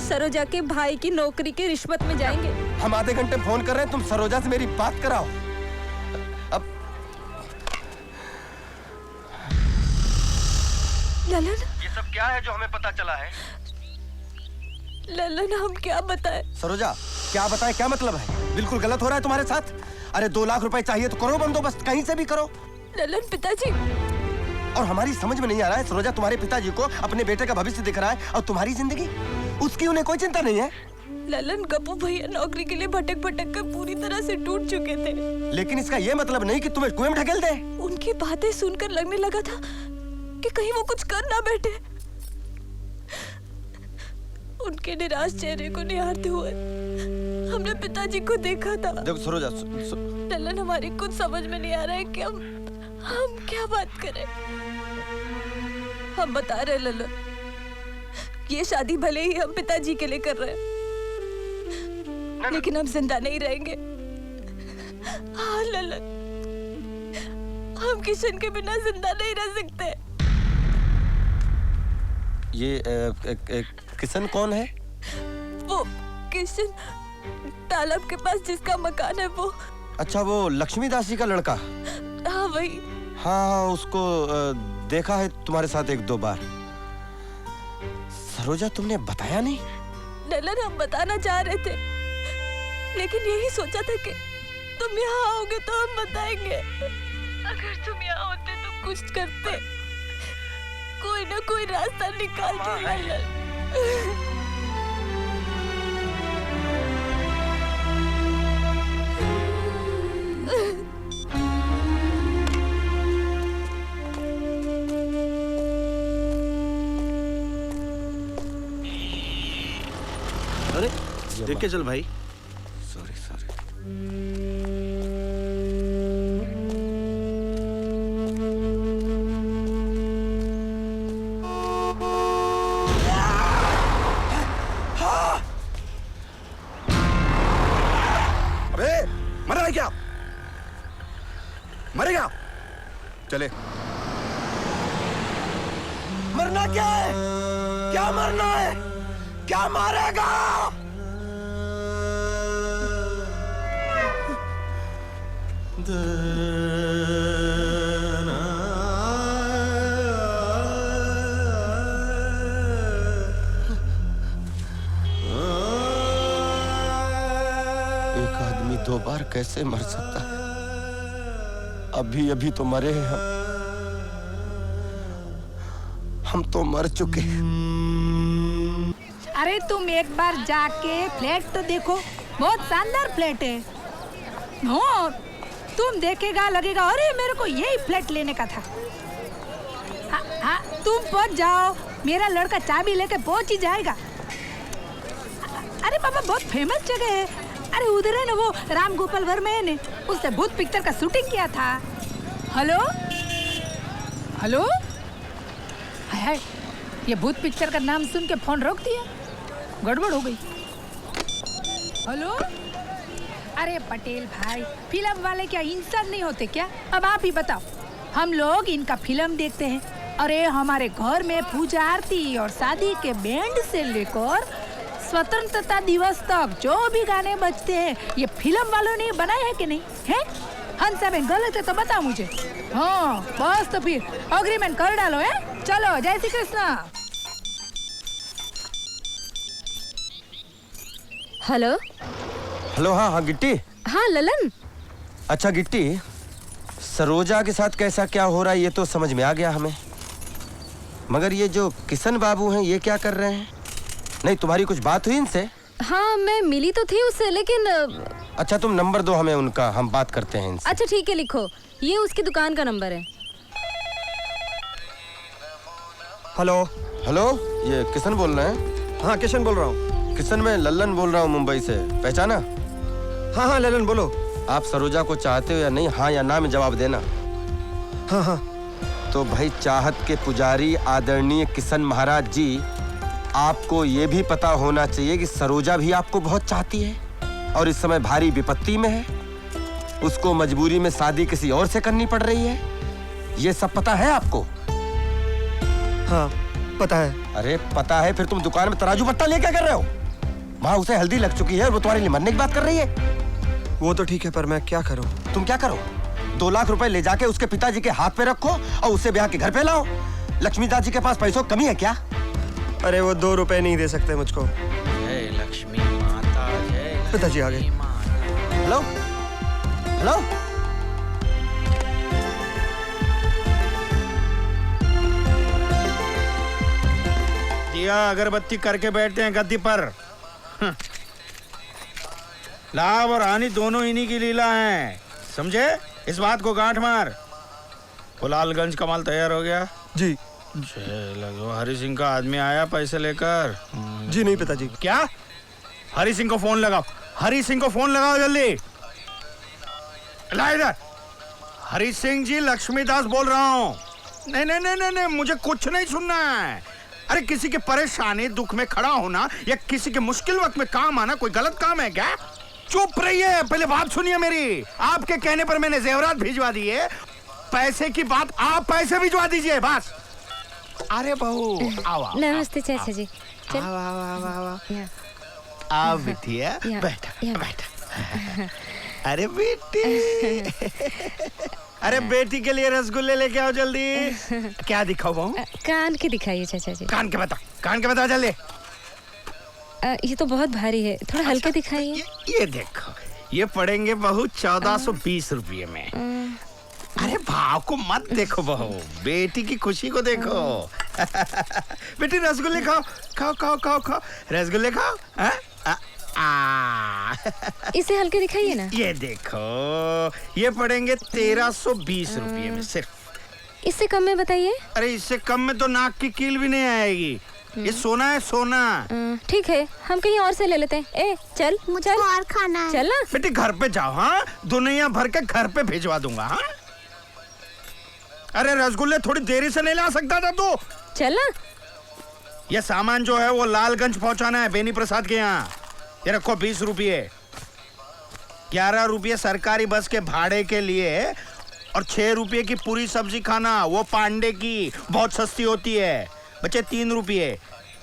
सरोजा के भाई की नौकरी के रिश्वत में जाएंगे। हम आधे घंटे फोन कर रहे हैं, तुम सरोजा से मेरी बात कराओ। अब ललन, ये सब क्या है जो हमें पता चला है? ललन हम क्या बताएं? सरोजा क्या बताएं, क्या मतलब है? बिल्कुल गलत हो रहा है तुम्हारे साथ। अरे 2 लाख रुपए चाहिए तो करो बंदोबस्त, कहीं से भी करो। ललन पिताजी, और हमारी समझ में नहीं आ रहा है, सरोजा तुम्हारे पिताजी को अपने बेटे का भविष्य दिख रहा है और तुम्हारी जिंदगी, उसकी उन्हें कोई चिंता नहीं है। ललन गप्पू भैया नौकरी के लिए भटक भटक कर पूरी तरह से टूट चुके थे। लेकिन इसका ये मतलब नहीं कि तुम्हें कुएं में ढकेल दे। उनकी बातें सुनकर लगने लगा था कि कहीं वो कुछ कर ना बैठे। उनके निराश चेहरे को निहारते हुए हमने पिताजी को देखा था। जब सरोजा ललन, हमारी कुछ समझ में नहीं आ रहा है कि हम क्या बात करें। हम बता रहे ललन, ये शादी भले ही हम पिताजी के लिए कर रहे हैं, लेकिन हम जिंदा नहीं रहेंगे। हाँ ललन, हम किशन के बिना जिंदा नहीं रह सकते। ये किशन कौन है? वो किशन, तालाब के पास जिसका मकान है वो। अच्छा, वो लक्ष्मीदास जी का लड़का? हाँ वही। हाँ, उसको देखा है तुम्हारे साथ 1-2 बार। सरोजा तुमने बताया नहीं? ललन, हम बताना चाह रहे थे, लेकिन यही सोचा था कि तुम यहाँ आओगे तो हम बताएंगे। अगर तुम यहाँ होते तो कुछ करते, कोई ना कोई रास्ता निकालते। ललन अरे देख के चल भाई। Sorry sorry. अबे मरा है क्या? मरेगा? चले। मरना क्या है? क्या मरना है? क्या मारेगा? एक आदमी 2 बार कैसे मर सकता है? अभी अभी तो मरे हैं हम तो मर चुके। अरे तुम एक बार जाके फ्लैट तो देखो, बहुत शानदार फ्लैट है। हाँ, तुम देखेगा लगेगा अरे मेरे को यही फ्लैट लेने का था। हाँ, तुम पहुंच जाओ, मेरा लड़का चाबी लेके पहुंच ही जाएगा। अरे बाबा बहुत फेमस जगह है। अरे उधर है ना वो राम गोपाल वर्मा ने उससे भूत पिक्चर का शूटिंग किया था। हेलो हेलो, हाय ये भूत पिक्चर का नाम सुन के फोन रोक दिया, गड़बड़ हो गई। हेलो, अरे पटेल भाई, फिल्म वाले क्या इंसान नहीं होते क्या? अब आप ही बताओ, हम लोग इनका फिल्म देखते हैं। अरे हमारे घर में पूजा आरती और शादी के बैंड से लेकर स्वतंत्रता दिवस तक जो भी गाने बजते हैं ये फिल्म वालों ने बनाए हैं कि नहीं है? हंसाबेन गलत है तो बताओ मुझे। हाँ बस तो फिर अग्रीमेंट कर डालो है। चलो जय श्री कृष्णा। Hello hello. हाँ हाँ गिट्टी। हाँ ललन। अच्छा गिट्टी, सरोजा के साथ कैसा क्या हो रहा है ये तो समझ में आ गया हमें, मगर ये जो किशन बाबू हैं ये क्या कर रहे हैं? नहीं तुम्हारी कुछ बात हुई इनसे? हाँ मैं मिली तो थी उससे, लेकिन अच्छा तुम नंबर दो हमें उनका, हम बात करते हैं इनसे। अच्छा ठीक है, लिखो, ये उसकी दुकान का नंबर है। हेलो हेलो, ये किशन बोल रहे हैं? हाँ किशन बोल रहा हूँ। किशन मैं लल्लन बोल रहा हूँ मुंबई से, पहचाना? हाँ हाँ ललन बोलो। आप सरोजा को चाहते हो या नहीं, हाँ या ना में जवाब देना। हाँ हाँ। तो भाई चाहत के पुजारी आदरणीय किशन महाराज जी, आपको ये भी पता होना चाहिए कि सरोजा भी आपको बहुत चाहती है और इस समय भारी विपत्ति में है। उसको मजबूरी में शादी किसी और से करनी पड़ रही है, ये सब पता है आपको? हाँ पता है। अरे पता है, फिर तुम दुकान में तराजू पत्ता ले क्या कर रहे हो? वहाँ उसे हल्दी लग चुकी है और वो तुम्हारे लिए मरने की बात कर रही है। वो तो ठीक है, पर मैं क्या करूं? तुम क्या करो? 2 लाख रुपए ले जाके उसके पिताजी के हाथ पे रखो और उसे ब्याह के घर पे लाओ। लक्ष्मीदास जी के पास पैसों कमी है क्या? अरे वो 2 रुपए नहीं दे सकते मुझको। जय लक्ष्मी माता, जय पिताजी आ गए। हेलो हेलो, दिया अगरबत्ती करके बैठते हैं गद्दी पर। लाभ और हानि दोनों इन्हीं की लीला है, समझे? इस बात को गांठ मार। कुलालगंज का माल तैयार हो गया? जी। लगो हरि सिंह का आदमी आया पैसे लेकर? जी नहीं पिताजी। क्या? हरि सिंह को फोन लगाओ, हरि सिंह को फोन लगाओ जल्दी। ला इधर। हरि सिंह जी, लक्ष्मीदास बोल रहा हूँ। नहीं नहीं नहीं नहीं, मुझे कुछ नहीं सुनना है। अरे किसी के परेशानी दुख में खड़ा होना या किसी के मुश्किल वक्त में काम आना कोई गलत काम है क्या? चुप रहिए, पहले बात सुनिए मेरी। आपके कहने पर मैंने जेवरात भिजवा दिए, पैसे की बात आप पैसे भिजवा दीजिए बस। अरे बहू आओ। नमस्ते चाचा जी। आओ बिटिया, बैठा बैठा। अरे बेटी, अरे बेटी के लिए रसगुल्ले लेके आओ जल्दी। क्या दिखाओ बहू? कान के दिखाइए चाचा जी। कान के बताओ, कान के बताओ जल्दी। ये तो बहुत भारी है, थोड़ा हल्का दिखाइए। ये देखो, ये पड़ेंगे बहू 1420 रुपये में। अरे भाव को मत देखो बहू, बेटी की खुशी को देखो। बेटी रसगुल्ले खाओ खाओ खाओ खाओ खाओ रसगुल्ले खाओ। इसे हल्के दिखाइए ना। ये देखो ये पड़ेंगे 1320 रुपये में सिर्फ। इससे कम में बताइए। अरे इससे कम में तो नाक की कील भी नहीं आएगी। ये सोना है सोना। ठीक है हम कहीं और से ले लेते हैं। ए चल मुझे और खाना है। चल ना बेटी घर पे जाओ। हाँ दुनिया भर के घर पे भिजवा दूंगा। हाँ अरे रसगुल्ले थोड़ी देरी से नहीं ला सकता था तू। चल ना। ये सामान जो है वो लालगंज पहुंचाना है बेनी प्रसाद के यहाँ। ये रखो 20 रुपये। 11 रुपये सरकारी बस के भाड़े के लिए और 6 रुपये की पूरी सब्जी खाना वो पांडे की बहुत सस्ती होती है। बच्चे 3 रुपये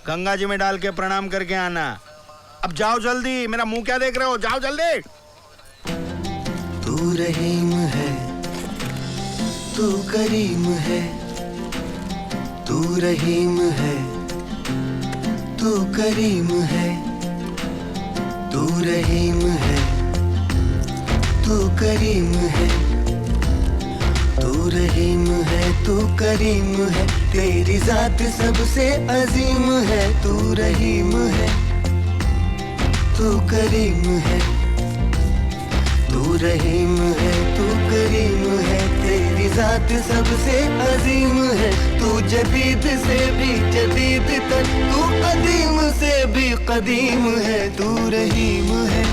गंगा जी में डाल के प्रणाम करके आना। अब जाओ जल्दी। मेरा मुंह क्या देख रहे हो? जाओ जल्दी। तू रहीम है तू करीम है तू रहीम है तू करीम है तू रहीम है तू करीम है तू रहीम है तू करीम है तेरी जात सबसे अजीम है तू रहीम है तू करीम है तू रहीम है तू करीम है तेरी जात सबसे अजीम है तू जदीद से भी जदीद तक तू कदीम से भी कदीम है तू रहीम है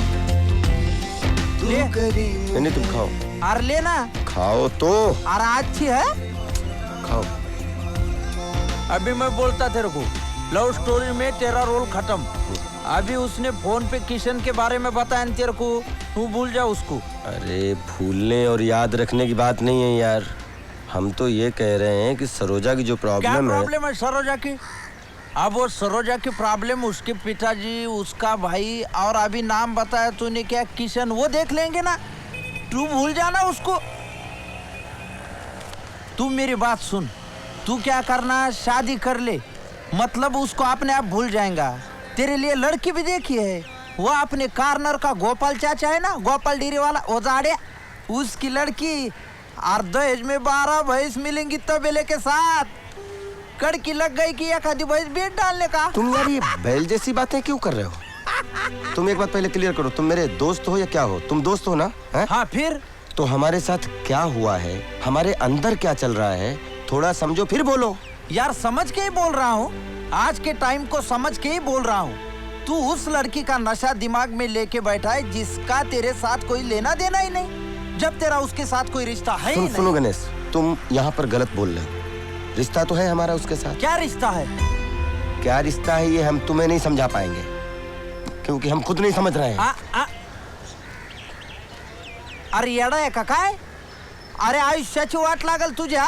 तू करीम। नहीं तुम खाओ। और लेना खाओ तो। और अच्छी है खाओ। अभी मैं बोलता तेरे को लव स्टोरी में तेरा रोल खत्म। अभी उसने फोन पे किशन के बारे में बताया तेरे को, तू भूल जा उसको। अरे भूलने और याद रखने की बात नहीं है यार। हम तो ये कह रहे हैं कि सरोजा की जो प्रॉब्लम है। क्या प्रॉब्लम है सरोजा की? अब वो सरोजा की प्रॉब्लम उसके पिताजी उसका भाई और अभी नाम बताया तूने क्या किशन, वो देख लेंगे ना। तू भूल जाना उसको। तू मेरी बात सुन, तू क्या करना शादी कर ले, मतलब उसको अपने आप भूल जाएगा। तेरे लिए लड़की भी देखी है, वो अपने कार्नर का गोपाल चाचा है ना, गोपाल डेरी वाला वो जाड़े, उसकी लड़की। और दहेज में 12 भैंस मिलेंगी तबेले के साथ। कड़की लग गई कि एक आधी भैंस बेच डालने का। तुम यार ये बैल जैसी बातें क्यों कर रहे हो? तुम एक बात पहले क्लियर करो, तुम मेरे दोस्त हो या क्या हो? तुम दोस्त हो ना? है? हाँ फिर तो हमारे साथ क्या हुआ है, हमारे अंदर क्या चल रहा है, थोड़ा समझो फिर बोलो। यार समझ के ही बोल रहा हूँ, आज के टाइम को समझ के ही बोल रहा हूँ। तू उस लड़की का नशा दिमाग में लेके बैठा है जिसका तेरे साथ कोई लेना देना ही नहीं, जब तेरा उसके साथ कोई रिश्ता है ही नहीं। सुनो गणेश, तुम यहाँ पर गलत बोल रहे हो। रिश्ता तो है हमारा उसके साथ। क्या रिश्ता है? क्या रिश्ता है ये हम तुम्हें नहीं समझा पाएंगे, क्योंकि हम खुद नहीं समझ रहे हैं। अरे येडा है काका है? अरे आयुष्याची वाट लागल तुझ्या।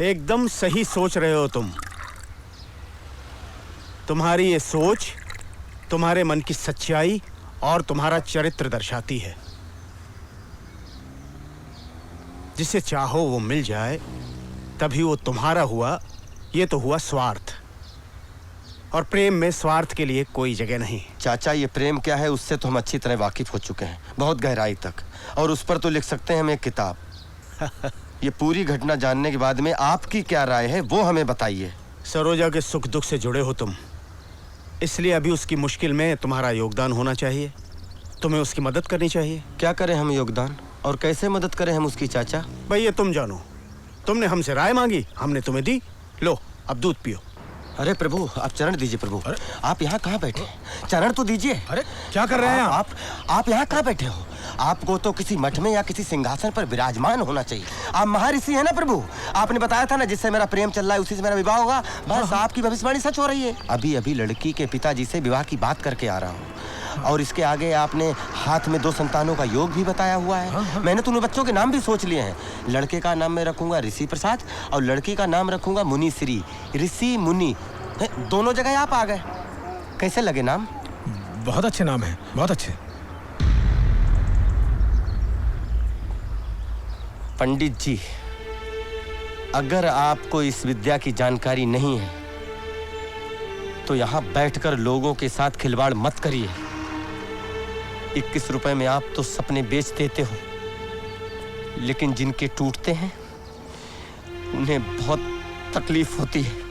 एकदम सही सोच रहे हो तुम। तुम्हारी ये सोच तुम्हारे मन की सच्चाई और तुम्हारा चरित्र दर्शाती है। जिसे चाहो वो मिल जाए तभी वो तुम्हारा हुआ, ये तो हुआ स्वार्थ। और प्रेम में स्वार्थ के लिए कोई जगह नहीं। चाचा ये प्रेम क्या है उससे तो हम अच्छी तरह वाकिफ हो चुके हैं, बहुत गहराई तक, और उस पर तो लिख सकते हैं हम एक किताब। ये पूरी घटना जानने के बाद में आपकी क्या राय है वो हमें बताइए। सरोजा के सुख दुख से जुड़े हो तुम, इसलिए अभी उसकी मुश्किल में तुम्हारा योगदान होना चाहिए। तुम्हें उसकी मदद करनी चाहिए। क्या करें हम योगदान, और कैसे मदद करें हम उसकी चाचा? भाई ये तुम जानो। तुमने हमसे राय मांगी, हमने तुम्हें दी, लो अब दूध पियो। अरे प्रभु आप चरण दीजिए। प्रभु आप यहाँ कहाँ बैठे? चरण तो दीजिए। अरे क्या कर रहे हैं आप यहाँ कहाँ बैठे हो? आपको तो किसी मठ में या किसी सिंहासन पर विराजमान होना चाहिए। आप महर्षि हैं ना प्रभु? आपने बताया था ना जिससे मेरा प्रेम चल रहा है उसी से मेरा विवाह होगा। बस आपकी भविष्यवाणी सच हो रही है। अभी अभी लड़की के पिताजी से विवाह की बात करके आ रहा हूँ, और इसके आगे आपने हाथ में 2 संतानों का योग भी बताया हुआ है। मैंने तो उन बच्चों के नाम भी सोच लिए हैं। लड़के का नाम मैं रखूंगा ऋषि प्रसाद और लड़की का नाम रखूंगा मुनि श्री। ऋषि मुनि दोनों जगह आप आ गए। कैसे लगे नाम? बहुत अच्छे नाम है, बहुत अच्छे। पंडित जी, अगर आपको इस विद्या की जानकारी नहीं है तो यहाँ बैठकर लोगों के साथ खिलवाड़ मत करिए। 21 रुपए में आप तो सपने बेच देते हो, लेकिन जिनके टूटते हैं उन्हें बहुत तकलीफ होती है।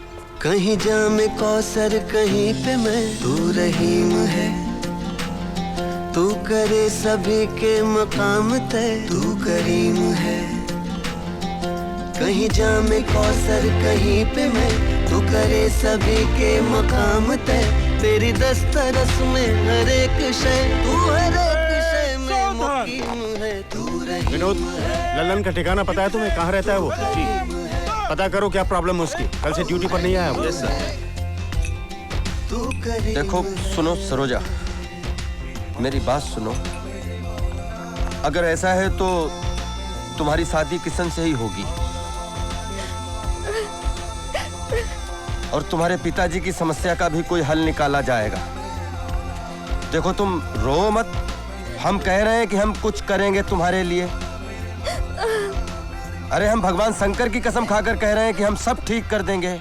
कहीं जामे कौसर कहीं पे मैं, तू रहीम है, तू करे सभी के मकाम तय, तू करीम है। कहीं जामे कौसर कहीं पे मैं, तू करे सभी के मकाम तय, तेरी दस्तरस में हर एक शय, तू हर एक शय में मुकीम है, तू रहीम। विनोद, लल्लन का ठिकाना पता है तुम्हें? कहाँ रहता है वो? जी। पता करो क्या प्रॉब्लम है उसकी। कल से ड्यूटी पर नहीं आया वो। Yes sir. देखो सुनो सरोजा, मेरी बात सुनो। अगर ऐसा है तो तुम्हारी शादी किशन से ही होगी और तुम्हारे पिताजी की समस्या का भी कोई हल निकाला जाएगा। देखो तुम रो मत, हम कह रहे हैं कि हम कुछ करेंगे तुम्हारे लिए। अरे हम भगवान शंकर की कसम खाकर कह रहे हैं कि हम सब ठीक कर देंगे।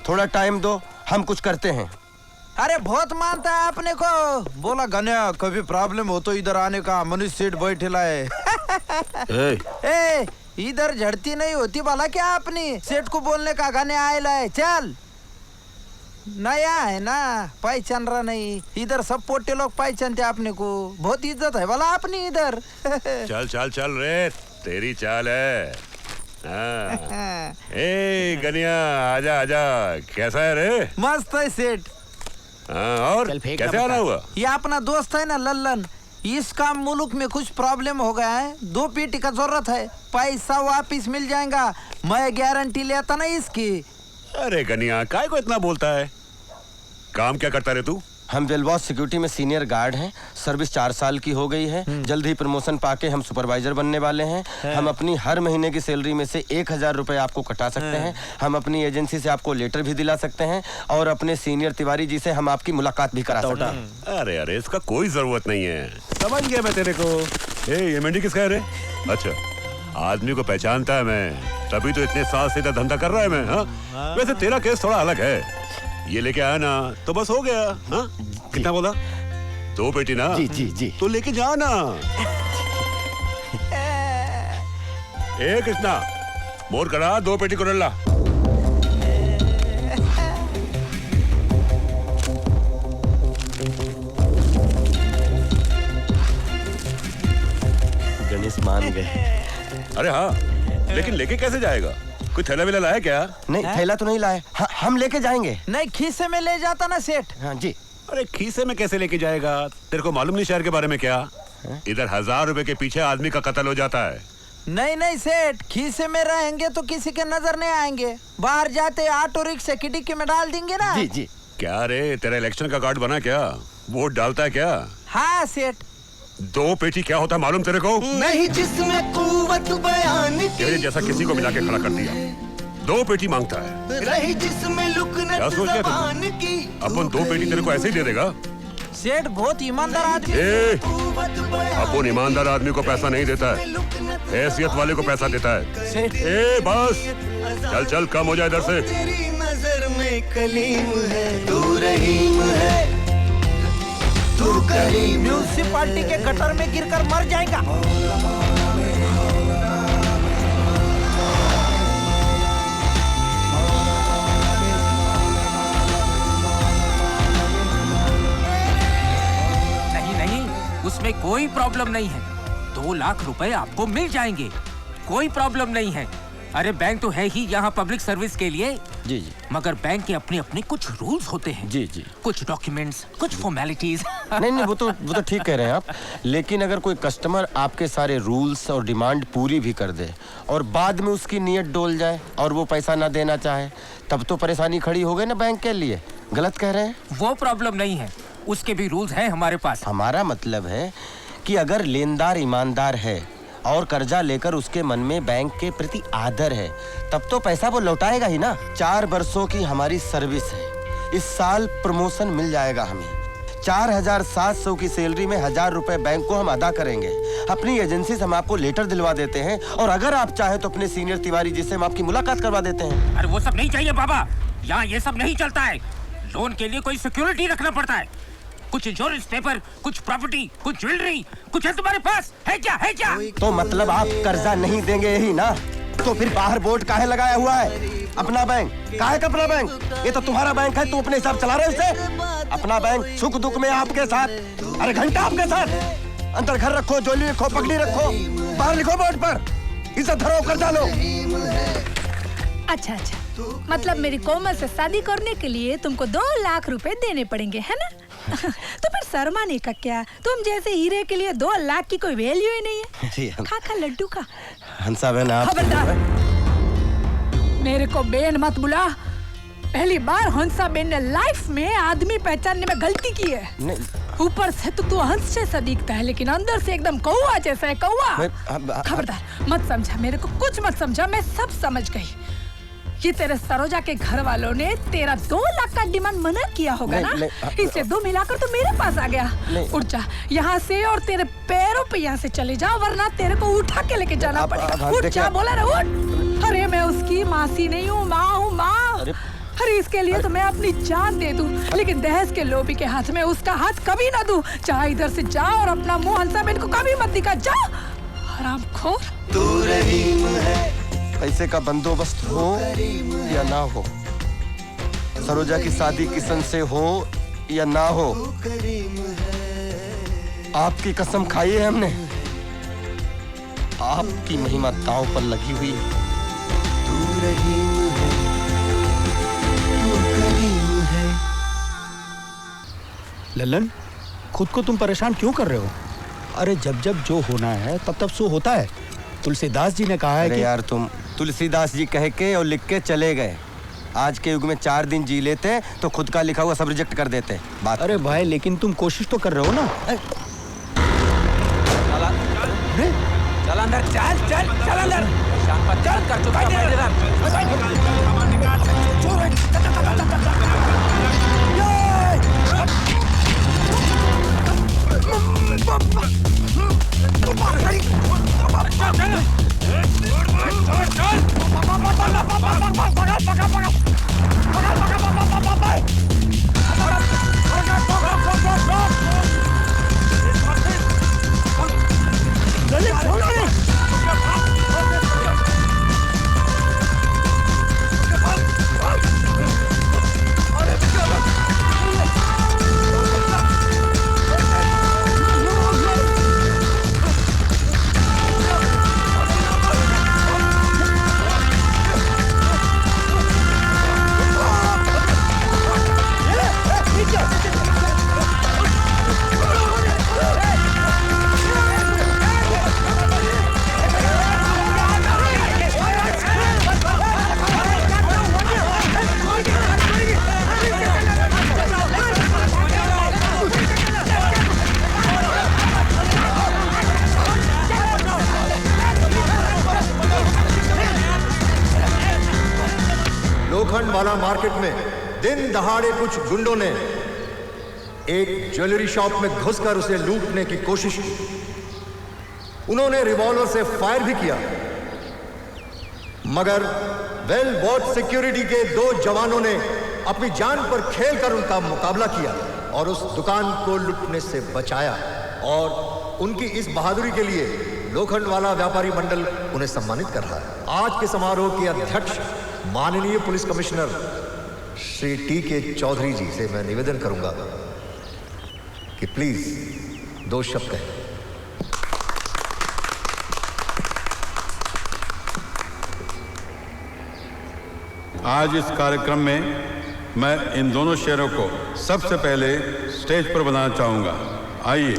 थोड़ा टाइम दो, हम कुछ करते हैं। अरे बहुत मानता है आपने को। बोला गन्या कभी प्रॉब्लम हो तो इधर आने का, मनुष्य सेठ बैठे लाए। ए, इधर झड़ती नहीं होती भला क्या आपने? सेठ को बोलने का गन्या आए लाए। चल, नया है ना, पहचान रहा नहीं। इधर सब पोटे लोग पहचानते आपने को, बहुत इज्जत है भला अपनी इधर। चल चल चल रे, तेरी चाल है। ए गनिया, आजा आजा, कैसा है रे? मस्त है सेठ। और कैसे आना हुआ? ये अपना दोस्त है ना लल्लन, इसका मुल्क में कुछ प्रॉब्लम हो गया है, 2 पेटी का जरूरत है, पैसा वापिस मिल जाएगा, मैं गारंटी लेता ना इसकी। अरे गनिया, काय को इतना बोलता है? काम क्या करता रे तू? हम वेलबॉस सिक्योरिटी में सीनियर गार्ड हैं। सर्विस 4 साल की हो गई है। जल्द ही प्रमोशन पाके हम सुपरवाइजर बनने वाले हैं। हम अपनी हर महीने की सैलरी में से 1000 रुपए आपको कटा सकते हैं। हम अपनी एजेंसी से आपको लेटर भी दिला सकते हैं और अपने सीनियर तिवारी जी से हम आपकी मुलाकात भी करा सकते हैं। अरे अरे, इसका कोई जरूरत नहीं है, समझ गया मैं तेरे को। ये मंडी किसका है रे? अच्छा, आदमी को पहचानता है मैं, तभी तो इतने साल से धंधा कर रहा है मैं। हाँ? वैसे तेरा केस थोड़ा अलग है। ये लेके आया ना तो बस हो गया। हाँ? कितना बोला? 2 पेटी ना? जी जी जी। तो लेके जाना। ए कृष्णा, मोर करा 2 पेटी कुरल्ला। गणेश मान गए। अरे हाँ, लेकिन लेके कैसे जाएगा? कोई थैला वेला लाया क्या? नहीं, थैला तो नहीं लाए। हम लेके जाएंगे। नहीं, खीसे में ले जाता ना सेठ। हाँ जी। अरे खीसे में कैसे लेके जाएगा? तेरे को मालूम नहीं शहर के बारे में क्या? इधर 1000 रुपए के पीछे आदमी का कत्ल हो जाता है। नहीं नहीं सेठ, खीसे में रहेंगे तो किसी के नजर नहीं आएंगे। बाहर जाते ऑटो रिक्शा की डिक्की में डाल देंगे ना। जी जी। क्या रे, तेरा इलेक्शन का कार्ड बना क्या? वोट डालता है क्या? हाँ सेठ। 2 पेटी क्या होता है मालूम तेरे को? नहीं, जिसमें कुव्वत बयान तेरे जैसा किसी को मिला के खड़ा कर दिया। 2 पेटी मांगता है। रही जिसमें लुकनत क्या सोच ज़बान की। अपन 2 पेटी तेरे को ऐसे ही दे देगा? सेठ बहुत ईमानदार आदमी। अपन ईमानदार आदमी को पैसा नहीं देता है, हैसियत वाले को पैसा देता है। ए बस, चल चल, कम हो जाए इधर से। तेरी नजर में कलीम है, तू रहीम है, तू करीम। म्यूनिसिपालिटी के गटर में गिरकर मर जाएगा। उसमें कोई प्रॉब्लम नहीं है। 2 लाख रुपए आपको मिल जाएंगे, कोई प्रॉब्लम नहीं है। अरे बैंक तो है ही यहाँ पब्लिक सर्विस के लिए। जी जी। मगर बैंक के अपने अपने कुछ रूल्स होते हैं। जी जी। कुछ डॉक्यूमेंट्स, कुछ फॉर्मेलिटीज। नहीं, वो तो ठीक कह रहे हैं आप। लेकिन अगर कोई कस्टमर आपके सारे रूल्स और डिमांड पूरी भी कर दे और बाद में उसकी नीयत डोल जाए और वो पैसा ना देना चाहे, तब तो परेशानी खड़ी हो गई ना बैंक के लिए। गलत कह रहे हैं? वो प्रॉब्लम नहीं है, उसके भी रूल्स हैं हमारे पास। हमारा मतलब है कि अगर लेनदार ईमानदार है और कर्जा लेकर उसके मन में बैंक के प्रति आदर है, तब तो पैसा वो लौटाएगा ही ना। 4 वर्षों की हमारी सर्विस है, इस साल प्रमोशन मिल जाएगा हमें। 4700 की सैलरी में 1000 रुपए बैंक को हम अदा करेंगे। अपनी एजेंसी से हम आपको लेटर दिलवा देते हैं और अगर आप चाहे तो अपने सीनियर तिवारी जी से हम आपकी मुलाकात करवा देते हैं। अरे वो सब नहीं चाहिए बाबा, यहाँ ये सब नहीं चलता है। लोन के लिए कोई सिक्योरिटी रखना पड़ता है, कुछ इंश्योरेंस पेपर, कुछ प्रॉपर्टी, कुछ ज्वेलरी, कुछ है तुम्हारे पास? है क्या? है क्या? तो मतलब आप कर्जा नहीं देंगे यही ना? तो फिर बाहर बोर्ड काहे लगाया हुआ है? अपना बैंक? काहे का अपना बैंक? ये तो तुम्हारा बैंक है, तुम अपने हिसाब चला रहे हो इसे? अपना बैंक सुख दुख में आपके साथ। अरे घंटा आपके साथ। अंदर घर रखो, जोली रखो, पगड़ी रखो, बाहर लिखो बोर्ड पर, इज्जत धरो कर डालो। अच्छा अच्छा, मतलब मेरी कोमल से शादी करने के लिए तुमको 2 लाख रुपए देने पड़ेंगे, है ना? तो फिर शर्माने का क्या? तुम जैसे हीरे के लिए 2 लाख की कोई वैल्यू ही नहीं है। खा खा लड्डू का। हंसा बहन आप खबरदार, मेरे को बेन मत बुला। पहली बार हंसा बेन ने लाइफ में आदमी पहचानने में गलती की है। ऊपर से तो तू हंस जैसा दिखता है, लेकिन अंदर से एकदम कौवा जैसा है, कौवा। खबरदार, मत समझा, मेरे को कुछ मत समझा, मैं सब समझ गई। ये तेरे सरोजा के घर वालों ने तेरा 2 लाख का डिमांड मना किया होगा ना, इसलिए 2 मिलाकर तो मेरे पास आ गया। उठ जा यहाँ से और तेरे पैरों पे यहाँ से चले जा, वरना तेरे को उठा के लेके जाना पड़ेगा। उठ जा, बोला ना उठ। अरे मैं उसकी मासी नहीं हूँ, माँ हूँ, माँ। अरे इसके लिए तो मैं अपनी जान दे दूं, लेकिन दहेज के लोभी के हाथ में उसका हाथ कभी ना दूं। चाहे इधर से जा और अपना मुंह हंसा बेन को कभी मत दिखा, जा हरामखोर। तू रहीम है। पैसे का बंदोबस्त हो या ना हो, सरोजा की शादी किशन से हो या ना हो, आपकी कसम खाई है हमने, आपकी महिमा दांव पर लगी हुई है। तू रहीम है, तू करीम है। ललन, खुद को तुम परेशान क्यों कर रहे हो? अरे जब जब जो होना है तब तब सो होता है। तुलसीदास जी ने कहा है कि यार तुम तुलसीदास जी कह के और लिख के चले गए। आज के युग में 4 दिन जी लेते तो खुद का लिखा हुआ सब रिजेक्ट कर देते बात। अरे भाई, लेकिन तुम कोशिश तो कर रहे हो ना। चल अंदर, चल अंदर। चल कर चुका लोखंडवाला मार्केट में दिन दहाड़े कुछ गुंडों ने एक ज्वेलरी शॉप में घुसकर उसे लूटने की कोशिश की। उन्होंने रिवॉल्वर से फायर भी किया, मगर वेल वॉच सिक्योरिटी के 2 जवानों ने अपनी जान पर खेलकर उनका मुकाबला किया और उस दुकान को लूटने से बचाया। और उनकी इस बहादुरी के लिए लोखंडवाला व्यापारी मंडल उन्हें सम्मानित कर रहा है। आज के समारोह के अध्यक्ष माननीय police commissioner Shri T K. Chaudhary ji से मैं निवेदन करूंगा कि प्लीज 2 शब्द कहें। आज इस कार्यक्रम में मैं इन दोनों शेरों को सबसे पहले स्टेज पर बुलाना चाहूंगा। आइए।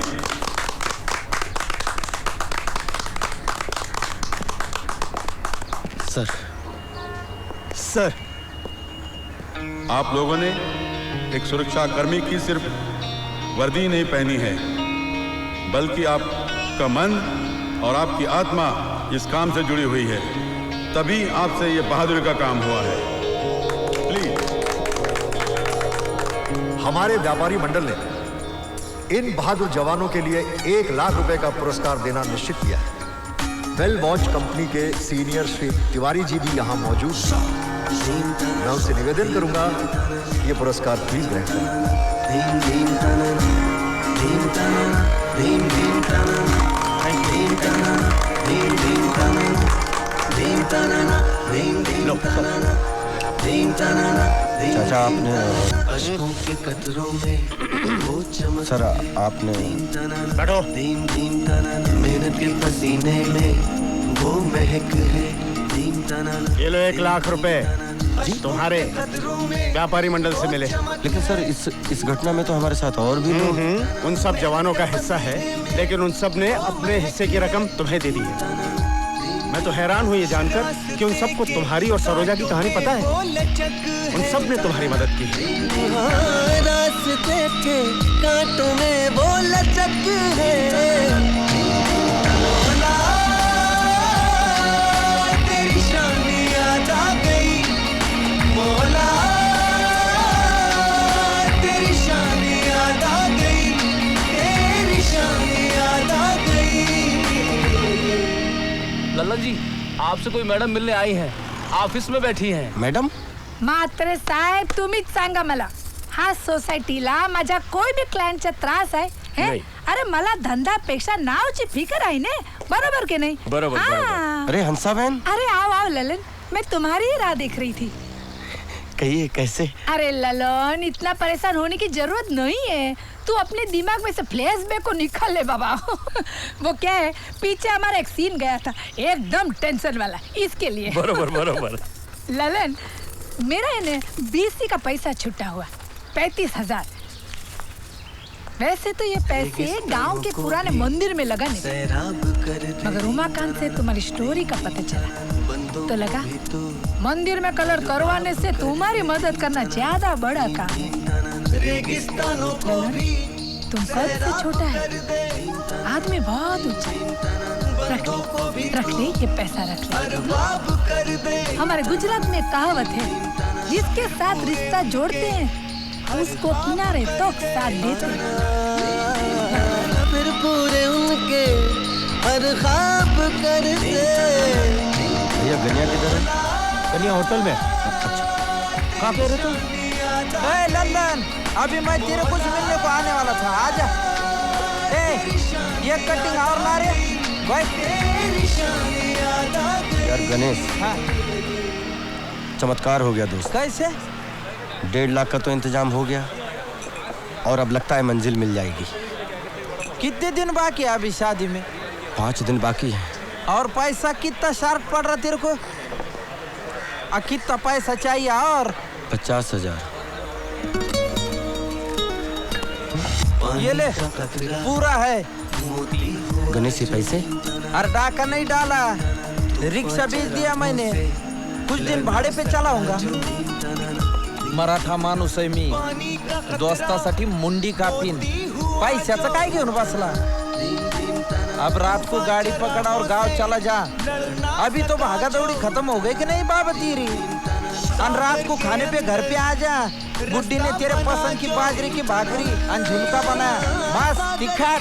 सर, आप लोगों ने एक सुरक्षा कर्मी की सिर्फ वर्दी नहीं पहनी है, बल्कि आपका मन और आपकी आत्मा इस काम से जुड़ी हुई है, तभी आपसे ये बहादुरी का काम हुआ है। प्लीज। हमारे व्यापारी मंडल ने इन बहादुर जवानों के लिए 1 लाख रुपए का पुरस्कार देना निश्चित किया है। वेल वॉच कंपनी के सीनियर श्री तिवारी जी भी यहाँ मौजूद हैं। मैं उनसे निवेदन करूंगा ये पुरस्कार प्लीज ग्रहण चाचा आपने अश्कों के कतरों में वो चमक सर आपने बैठो मेहनत के पसीने में वो महक है ये लो 1 लाख रुपए तुम्हारे व्यापारी मंडल से मिले। लेकिन सर इस घटना में तो हमारे साथ और भी लोग उन सब जवानों का हिस्सा है, लेकिन उन सब ने अपने हिस्से की रकम तुम्हें दे दी है। मैं तो हैरान हूँ ये जानकर कि उन सबको तुम्हारी और सरोजा की कहानी पता है। उन सब ने तुम्हारी मदद की। रास्ते के कांटों में वो लचक है, तेरी शान याद आ गई मौला, तेरी शान याद आ गई, तेरी शान याद आ गई। लल्ला जी, आपसे कोई मैडम मिलने आई हैं, ऑफिस में बैठी हैं। मैडम? मात्र साहेब तुम्हीच सांगा मला, हा सोसायटीला माझ्या कोई भी क्लायंटचा त्रास आहे हे? अरे मला धंद्यापेक्षा नावची फिकर आहे ने, बरोबर के नहीं? बरोबर हाँ। अरे हंसा बहन, अरे आओ आओ ललन, मैं तुम्हारी ही राह देख रही थी। कहिए कैसे? अरे ललन, इतना परेशान होने की जरूरत नहीं है, तू अपने दिमाग में से फ्लैशबैक को निकाल ले बाबा। वो क्या है, पीछे हमारा एक सीन गया था एकदम टेंशन वाला, इसके लिए। बरोबर बरोबर। ललन, मेरा है BC का पैसा छुट्टा हुआ 35,000। वैसे तो ये पैसे गांव के पुराने मंदिर में लगाने थे, मगर उमाकांत से तुम्हारी स्टोरी का पता चला तो लगा मंदिर में कलर करवाने से तुम्हारी मदद करना ज्यादा बड़ा काम है। तुम कद से छोटा है, आदमी बहुत ऊंचा है। रख ले ये पैसा, रख ले। हमारे गुजरात में कहावत है, जिसके साथ रिश्ता जोड़ते हैं उसको किनारे तो साथ देते हैं। फिर पूरे उनके हर ख्वाब कर दे। भैया गनिया किधर है? गनिया होटल में। कहाँ पे रहे तुम? लंदन, अभी मैं तेरे कुछ मिलने को आने वाला था, आजा। ये कटिंग और ला रे भाई। यार गणेश, हाँ। चमत्कार हो गया दोस्त। कैसे? 1.5 लाख का तो इंतजाम हो गया और अब लगता है मंजिल मिल जाएगी। कितने दिन बाकी है अभी शादी में? 5 दिन बाकी है। और पैसा कितना शार्प पड़ रहा तेरे को? कितना पैसा चाहिए? और 50,000। ये ले, पूरा है। गणेश ये पैसे? अरे डाका नहीं डाला, रिक्शा बेच दिया मैंने, कुछ दिन भाड़े पे चलाऊंगा। मराठा माणूस आहे मी, दोस्तासाठी मुंडी कापीन, पैशाचं काय घेऊन बसला? अब रात को गाड़ी पकड़ा और गांव चला जा। अभी तो भागा दौड़ी खत्म हो गई कि नहीं बाबा तेरी? और रात को खाने पे घर पे आ जा। बुड्ढी ने तेरे पसंद की बाजरे की भाकरी और झुमका बनाया, बस दिखा।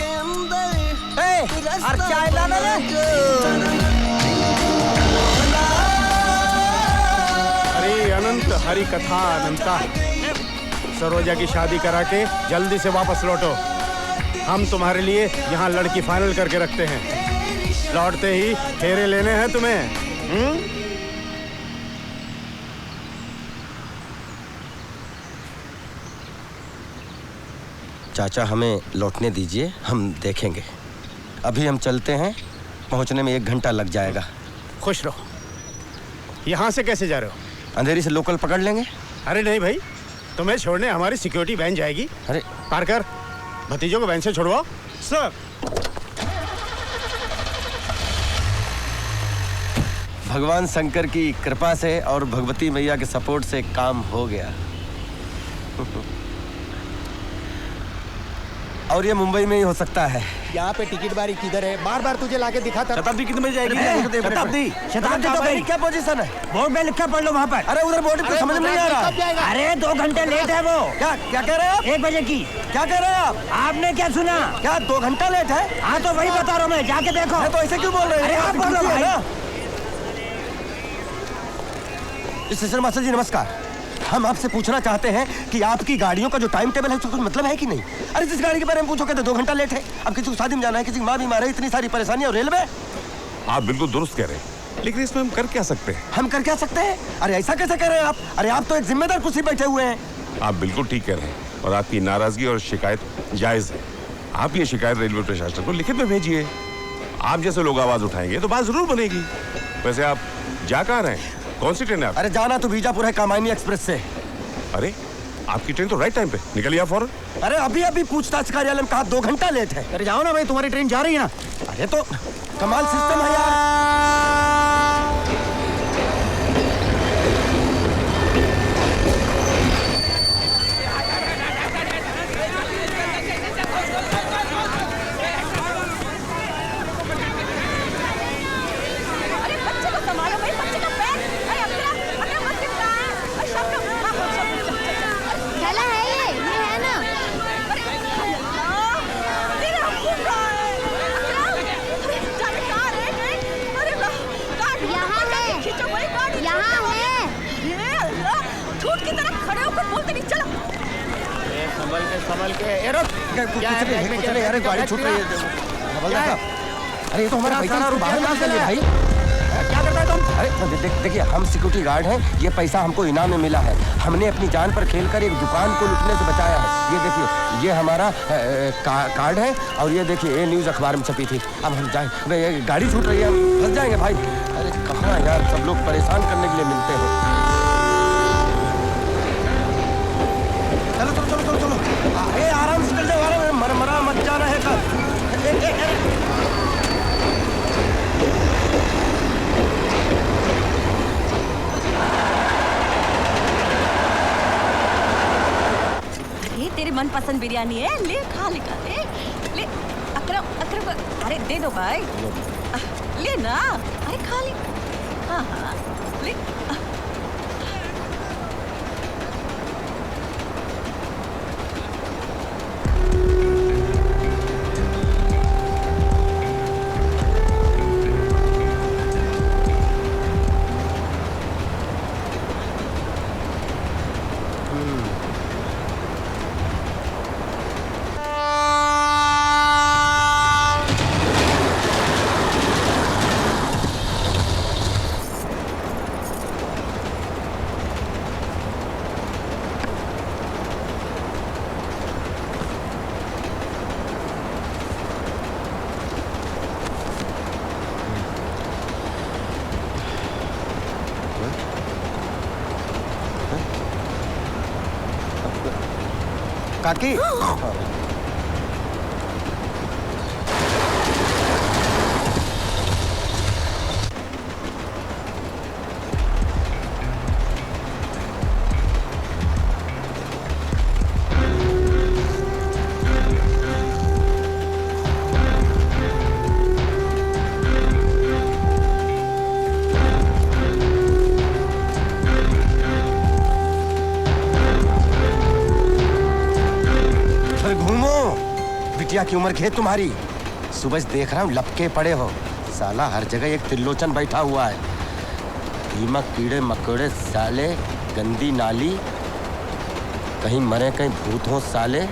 और चाय लाना रे। अरे अनंत हरि कथा अनंता। सरोजा की शादी करा के जल्दी से वापस लौटो। हम तुम्हारे लिए यहाँ लड़की फाइनल करके रखते हैं। लौटते ही फेरे लेने हैं तुम्हें। चाचा हमें लौटने दीजिए, हम देखेंगे। अभी हम चलते हैं, पहुंचने में 1 घंटा लग जाएगा। खुश रहो। यहाँ से कैसे जा रहे हो? अंधेरी से लोकल पकड़ लेंगे। अरे नहीं भाई, तुम्हें छोड़ने हमारी सिक्योरिटी वैन जाएगी। अरे पार्कर, भतीजों को वैन से छोड़वाओ। सर। भगवान शंकर की कृपा से और भगवती मैया के सपोर्ट से काम हो गया। और ये मुंबई में ही हो सकता है। यहाँ पे टिकट बारी किधर है? बार बार तुझे लाके दिखा था। शताब्दी कितने बजे जाएगी? शताब्दी तो भाई क्या पोजीशन है? बोर्ड में लिखा पढ़ लो वहाँ पर। अरे उधर बोर्ड पे समझ नहीं आ रहा। अरे 2 घंटे लेट है वो। क्या कह रहे हैं आप? 1 बजे की। क्या कह रहे हैं आप? आपने क्या सुना? क्या 2 घंटा लेट है? हाँ तो वही बता रहा हूँ मैं, जाके देखो। तो ऐसे क्यों बोल रहे हैं? अरे आप बोलो भाई। स्टेशन मास्टर जी नमस्कार। हम आपसे पूछना चाहते हैं कि आपकी गाड़ियों का जो टाइम टेबल है उसका कुछ मतलब है कि नहीं? अरे जिस गाड़ी के बारे में पूछो कहते 2 घंटा लेट है। अब किसी को शादी में जाना है, किसी की माँ बीमार है, इतनी सारी परेशानियां और रेलवे। आप बिल्कुल दुरुस्त कह रहे हैं। लेकिन इसमें हम कर क्या सकते हैं? हम कर क्या सकते हैं? अरे ऐसा कैसे कह रहे हैं आप? अरे आप तो एक जिम्मेदार कुर्सी बैठे हुए हैं। आप बिल्कुल ठीक कह रहे हैं और आपकी नाराजगी और शिकायत जायज है। आप ये शिकायत रेलवे प्रशासन को लिखित में भेजिए। आप जैसे लोग आवाज उठाएंगे तो बात जरूर बनेगी। वैसे आप जा कहाँ रहे हैं? कौन सी ट्रेन है आप? अरे जाना तो बीजापुर है, कामायनी एक्सप्रेस से। अरे आपकी ट्रेन तो राइट टाइम पे निकलिए आप फौरन। अरे अभी अभी पूछताछ कार्यालय में कहा 2 घंटा लेट है। अरे जाओ ना भाई, तुम्हारी ट्रेन जा रही है ना। अरे तो कमाल सिस्टम है यार। अरे बच्चे को संभालो भाई, बच्चे का पैर। अरे अक्षरा, अरे मत चिपका। अरे शब्द, हाँ, शब्द। खेला है ये है ना। अरे अल्लाह, तेरा खून रहा है। अक्षरा, अरे जाने कहाँ है ट्रेन? अरे काट, यहाँ है। खींचो भाई, काट। यहाँ है। ये अल्लाह, झूठ की तरह खड़े होकर बोलते नहीं, चलो। संभल के ये रुक। क्या है बैग में? चले यार, गाड़ी छूट रही है। हवलदार साहब, अरे ये तो हमारा पैसा बाहर कहाँ से ले भाई? क्या करता है तुम? अरे देखिए, हम सिक्योरिटी गार्ड हैं। ये पैसा हमको इनाम में मिला है। हमने अपनी जान पर खेलकर एक दुकान को लूटने से बचाया है। ये देखिए, ये हमारा कार्ड है और ये देखिए, ये न्यूज़ अखबार में छपी थी। अब हम जाए, गाड़ी छूट रही है, हम फंस जाएंगे भाई। अरे कहाँ यार, सब लोग परेशान करने के लिए मिलते हैं। चलो चलो चलो चलो चलो, अरे आराम से चल जाओ, आराम, मरमरा मत जाना है कब। ये तेरी मनपसंद बिरयानी है, ले खा ले खा ले। अकरम अकरम, अरे दे दो भाई, ले ना। अरे खा ले। हाँ हाँ ले। काकी, बिटिया की उम्र है तुम्हारी। सुबह से देख रहा हूँ लपके पड़े हो। साला हर जगह एक त्रिलोचन बैठा हुआ है। दीमक, कीड़े मकोड़े, साले, गंदी नाली, कहीं मरे कहीं भूत हो साले,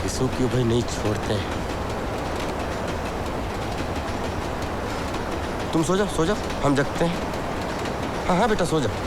इसको क्यों भाई नहीं छोड़ते हैं। तुम सो जाओ, हम जगते हैं। हाँ हाँ बेटा सो जाओ।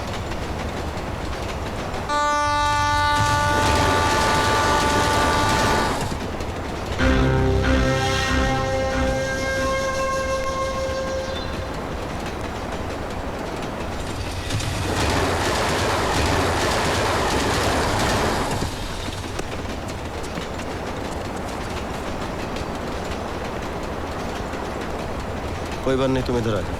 कोई बात नहीं, तुम इधर आ जाओ।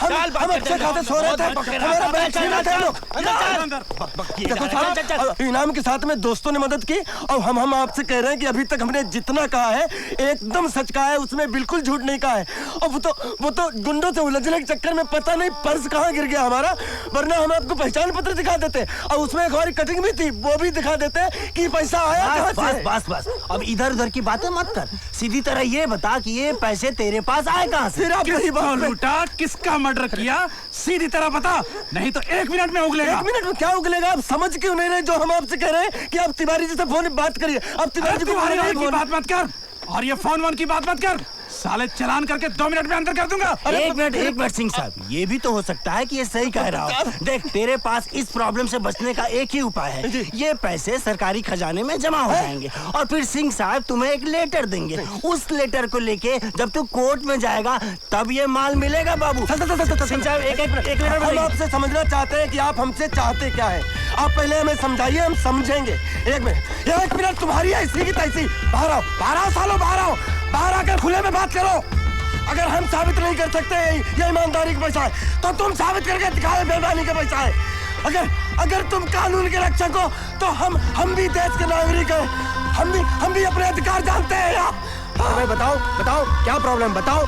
हम अच्छे खाते सो रहे थे, हमारा बैग छीना थे लोग। देखो साहब, इनाम के साथ में दोस्तों ने मदद की और हम आपसे कह रहे हैं कि अभी तक हमने जितना कहा है एकदम सच कहा है, उसमें बिल्कुल झूठ नहीं कहा है। और वो तो गुंडों से उलझने के चक्कर में पता नहीं पर्स कहाँ गिर गया हमारा, वरना हम आपको पहचान पत्र दिखा देते और उसमें एक हमारी कटिंग भी थी, वो भी दिखा देते कि पैसा आया कहाँ से। बस बस, अब इधर उधर की बातें मत कर, सीधी तरह ये बता कि ये पैसे तेरे पास आए कहाँ से? किसको लूटा, किसका मर्डर किया, सीधी तरह बता, नहीं तो 1 मिनट में उगलेगा। 1 मिनट में क्या उगलेगा? आप समझ क्यों नहीं रहे जो हम आपसे कह रहे हैं कि आप तिवारी जी से फोन बात करिए। आप तिवारी जी की बात मत कर और ये फोन की बात मत कर, साले चालान करके 2 मिनट में अंदर कर दूंगा। एक मिनट सिंह साहब, ये भी तो हो सकता है कि ये सही कह रहा हो। देख, तेरे पास इस प्रॉब्लम से बचने का एक ही उपाय है, ये पैसे सरकारी खजाने में जमा हो जाएंगे और फिर सिंह साहब तुम्हें एक लेटर देंगे। उस लेटर को लेके जब तू कोर्ट में जाएगा तब ये माल मिलेगा बाबू। सिंह साहब एक मिनट, हम आपसे समझना चाहते हैं कि आप हमसे चाहते क्या है। आप पहले हमें समझाइए, हम समझेंगे। 1 मिनट तुम्हारी है इसी की तैसी। बाहर आओ सालों, बाहर आकर खुले में बात करो। अगर हम साबित नहीं कर सकते ये ईमानदारी का पैसा है तो तुम साबित करके दिखाओ बेईमानी का पैसा है। अगर तुम कानून के रक्षक हो तो हम भी देश के नागरिक हैं, हम भी अपने अधिकार जानते हैं यार। भाई बताओ क्या प्रॉब्लम, बताओ।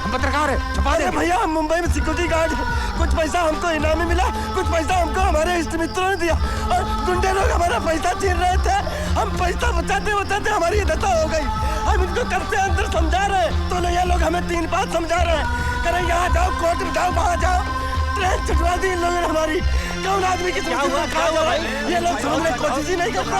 हम पत्रकार हैं, छुपा दे। भैया हम मुंबई में सिक्योरिटी गार्ड, कुछ पैसा हमको इनाम में मिला, कुछ पैसा हमको हमारे इष्ट मित्रों ने दिया और गुंडे लोग हमारा पैसा छीन रहे थे। हम पैसा बचाते हमारी दशा हो गई। हम इनको करते अंदर समझा रहे तो नहीं, ये लोग हमें 3 बात समझा रहे हैं। करें यहाँ जाओ, कोर्ट में जाओ, वहाँ जाओ, ट्रेन छुटवा दी इन लोगों ने हमारी। कौन आदमी की क्या हुआ भाई? ये लोग समझने की कोशिश ही नहीं करते।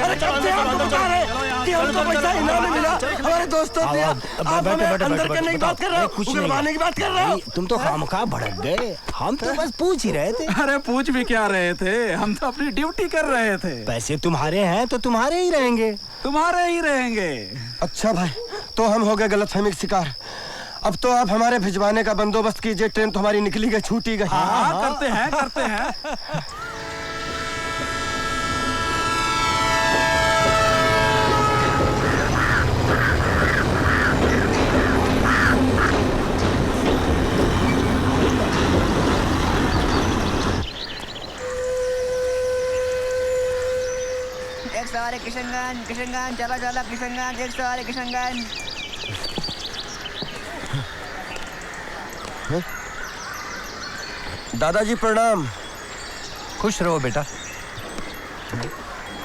अरे कब से हमको बता रहे कि हमको पैसा इनाम में मिला, हमारे दोस्तों ने। आप हमें अंदर करने की बात कर रहे हो, उगलवाने की बात कर रहे हो। तुम तो खामखा भड़क गए, हम तो बस पूछ ही रहे थे। अरे पूछ भी क्या रहे थे, हम तो अपनी ड्यूटी कर रहे थे। पैसे तुम्हारे हैं तो तुम्हारे ही रहेंगे। अच्छा भाई, तो हम हो गए गलतफहमी का शिकार। अब तो आप हमारे भिजवाने का बंदोबस्त कीजिए, ट्रेन तो हमारी निकली गई, छूटी गई। हाँ, करते हैं। किशनगंज चला किशनगंज, 108 किशनगंज। दादाजी प्रणाम। खुश रहो बेटा।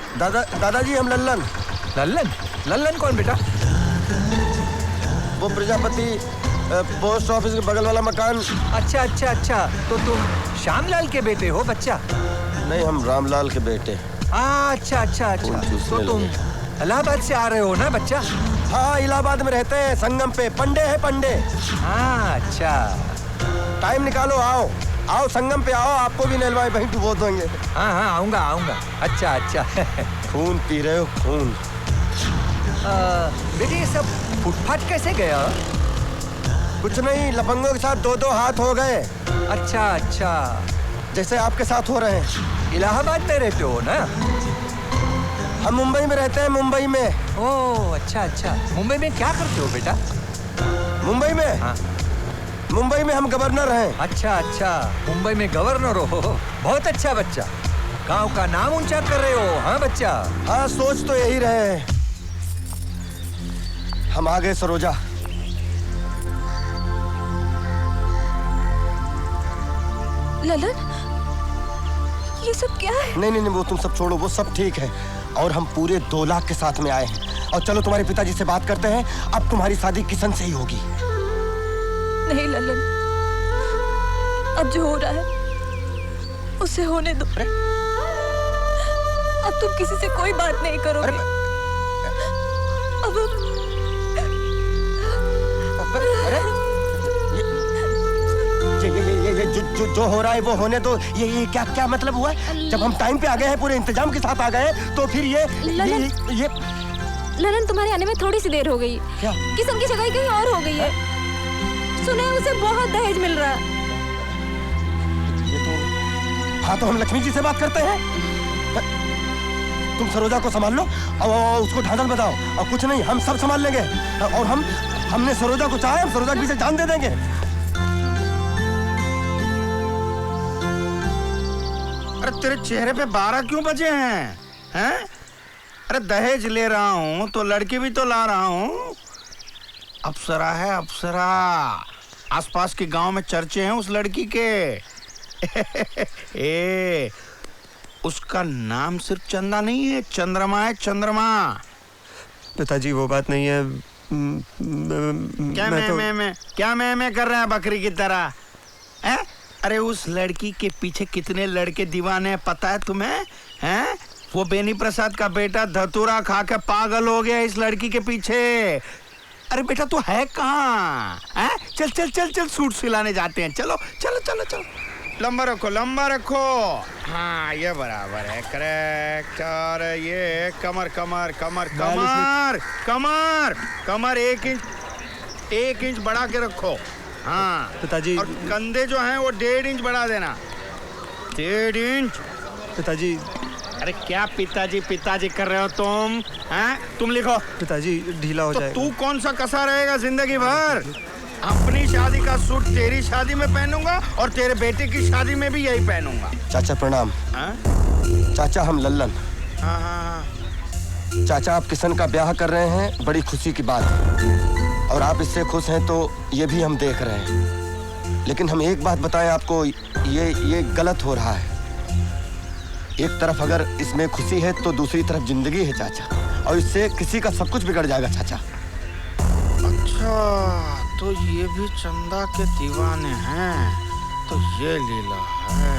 दादाजी हम लल्लन कौन बेटा? वो प्रजापति पोस्ट ऑफिस के बगल वाला मकान। अच्छा, तो तुम श्यामलाल के बेटे हो बच्चा? नहीं, हम रामलाल के बेटे। अच्छा, तो तुम इलाहाबाद से आ रहे हो ना बच्चा? हाँ, इलाहाबाद में रहते हैं, संगम पे। पंडे। हाँ, अच्छा। टाइम निकालो, आओ संगम पे आओ, आपको भी नहलवाए, वहीं डुबो देंगे। हाँ, आऊंगा। अच्छा। खून पी रहे हो, खून। बेटे ये सब फुटपाथ कैसे गया? कुछ नहीं, लफंगों के साथ 2-2 हाथ हो गए। अच्छा। जैसे आपके साथ हो रहे हैं। इलाहाबाद में रहते हो ना? हम मुंबई में रहते हैं, मुंबई में। ओह, अच्छा। मुंबई में क्या करते हो बेटा? मुंबई में? हाँ। मुंबई में हम गवर्नर हैं। अच्छा, मुंबई में गवर्नर हो, बहुत अच्छा बच्चा। गांव का नाम ऊंचा कर रहे हो। हाँ बच्चा। हाँ, सोच तो यही रहे हैं। हम आ गए सरोजा। ललन, ये सब क्या है? नहीं, वो तुम सब छोड़ो, वो सब ठीक है। और हम पूरे 2 लाख के साथ में आए हैं। और चलो तुम्हारे पिताजी से बात करते हैं, अब तुम्हारी शादी किशन से ही होगी। नहीं ललन, अब जो हो रहा है उसे होने दो। अब तुम किसी से कोई बात नहीं करोगे। अब ये जो हो रहा है वो होने दो। ये क्या मतलब हुआ है? जब हम टाइम पे आ गए हैं, पूरे इंतजाम के साथ आ गए हैं, तो फिर ये ललन, तुम्हारे आने में थोड़ी सी देर हो गई। क्या? किशन की सगाई कहीं और हो गई है। सुना है उसे बहुत दहेज मिल रहा है। हाँ, तो हम लक्ष्मी जी से बात करते हैं। तुम सरोजा को संभाल लो और उसको ढांढल बताओ, और कुछ नहीं, हम सब संभाल लेंगे। और हमने सरोजा को चाहा, हम सरोजा के पीछे जान दे देंगे। अरे तेरे चेहरे पे 12 क्यों बजे हैं? हैं? अरे दहेज ले रहा हूँ तो लड़की भी तो ला रहा हूँ। अप्सरा है अप्सरा। आसपास के गांव में चर्चे हैं उस लड़की के। ए, उसका नाम सिर्फ चंदा नहीं है, चंद्रमा है, चंद्रमा। पिताजी वो बात नहीं है। क्या मैं कर रहा है बकरी की तरह? हैं? अरे उस लड़की के पीछे कितने लड़के दीवाने हैं पता है तुम्हें? हैं? वो बेनी प्रसाद का बेटा धतूरा खा के पागल हो गया इस लड़की के पीछे। अरे बेटा तू है कहाँ? चल चल चल चल सूट सिलाने जाते हैं। चलो चलो चलो चलो। लंबा रखो लंबा रखो। हाँ ये बराबर है, करेक्ट। और ये कमर कमर कमर कमर कमर कमर 1 इंच बढ़ा के रखो। हाँ पिताजी। और कंधे जो हैं वो 1.5 इंच बढ़ा देना। 1.5 इंच। पिताजी। अरे क्या पिताजी पिताजी कर रहे हो तुम? हैं? तुम लिखो। पिताजी ढीला हो जाएगा। तू कौन सा कसा रहेगा जिंदगी भर? अपनी शादी का सूट तेरी शादी में पहनूंगा और तेरे बेटे की शादी में भी यही पहनूंगा। चाचा प्रणाम। चाचा हम लल्लन। हाँ। चाचा आप किशन का ब्याह कर रहे हैं, बड़ी खुशी की बात है और आप इससे खुश हैं तो ये भी हम देख रहे हैं। लेकिन हम एक बात बताएं आपको, ये गलत हो रहा है। एक तरफ अगर इसमें खुशी है तो दूसरी तरफ जिंदगी है चाचा, और इससे किसी का सब कुछ बिगड़ जाएगा चाचा। अच्छा तो ये भी चंदा के दीवाने हैं, तो ये लीला है।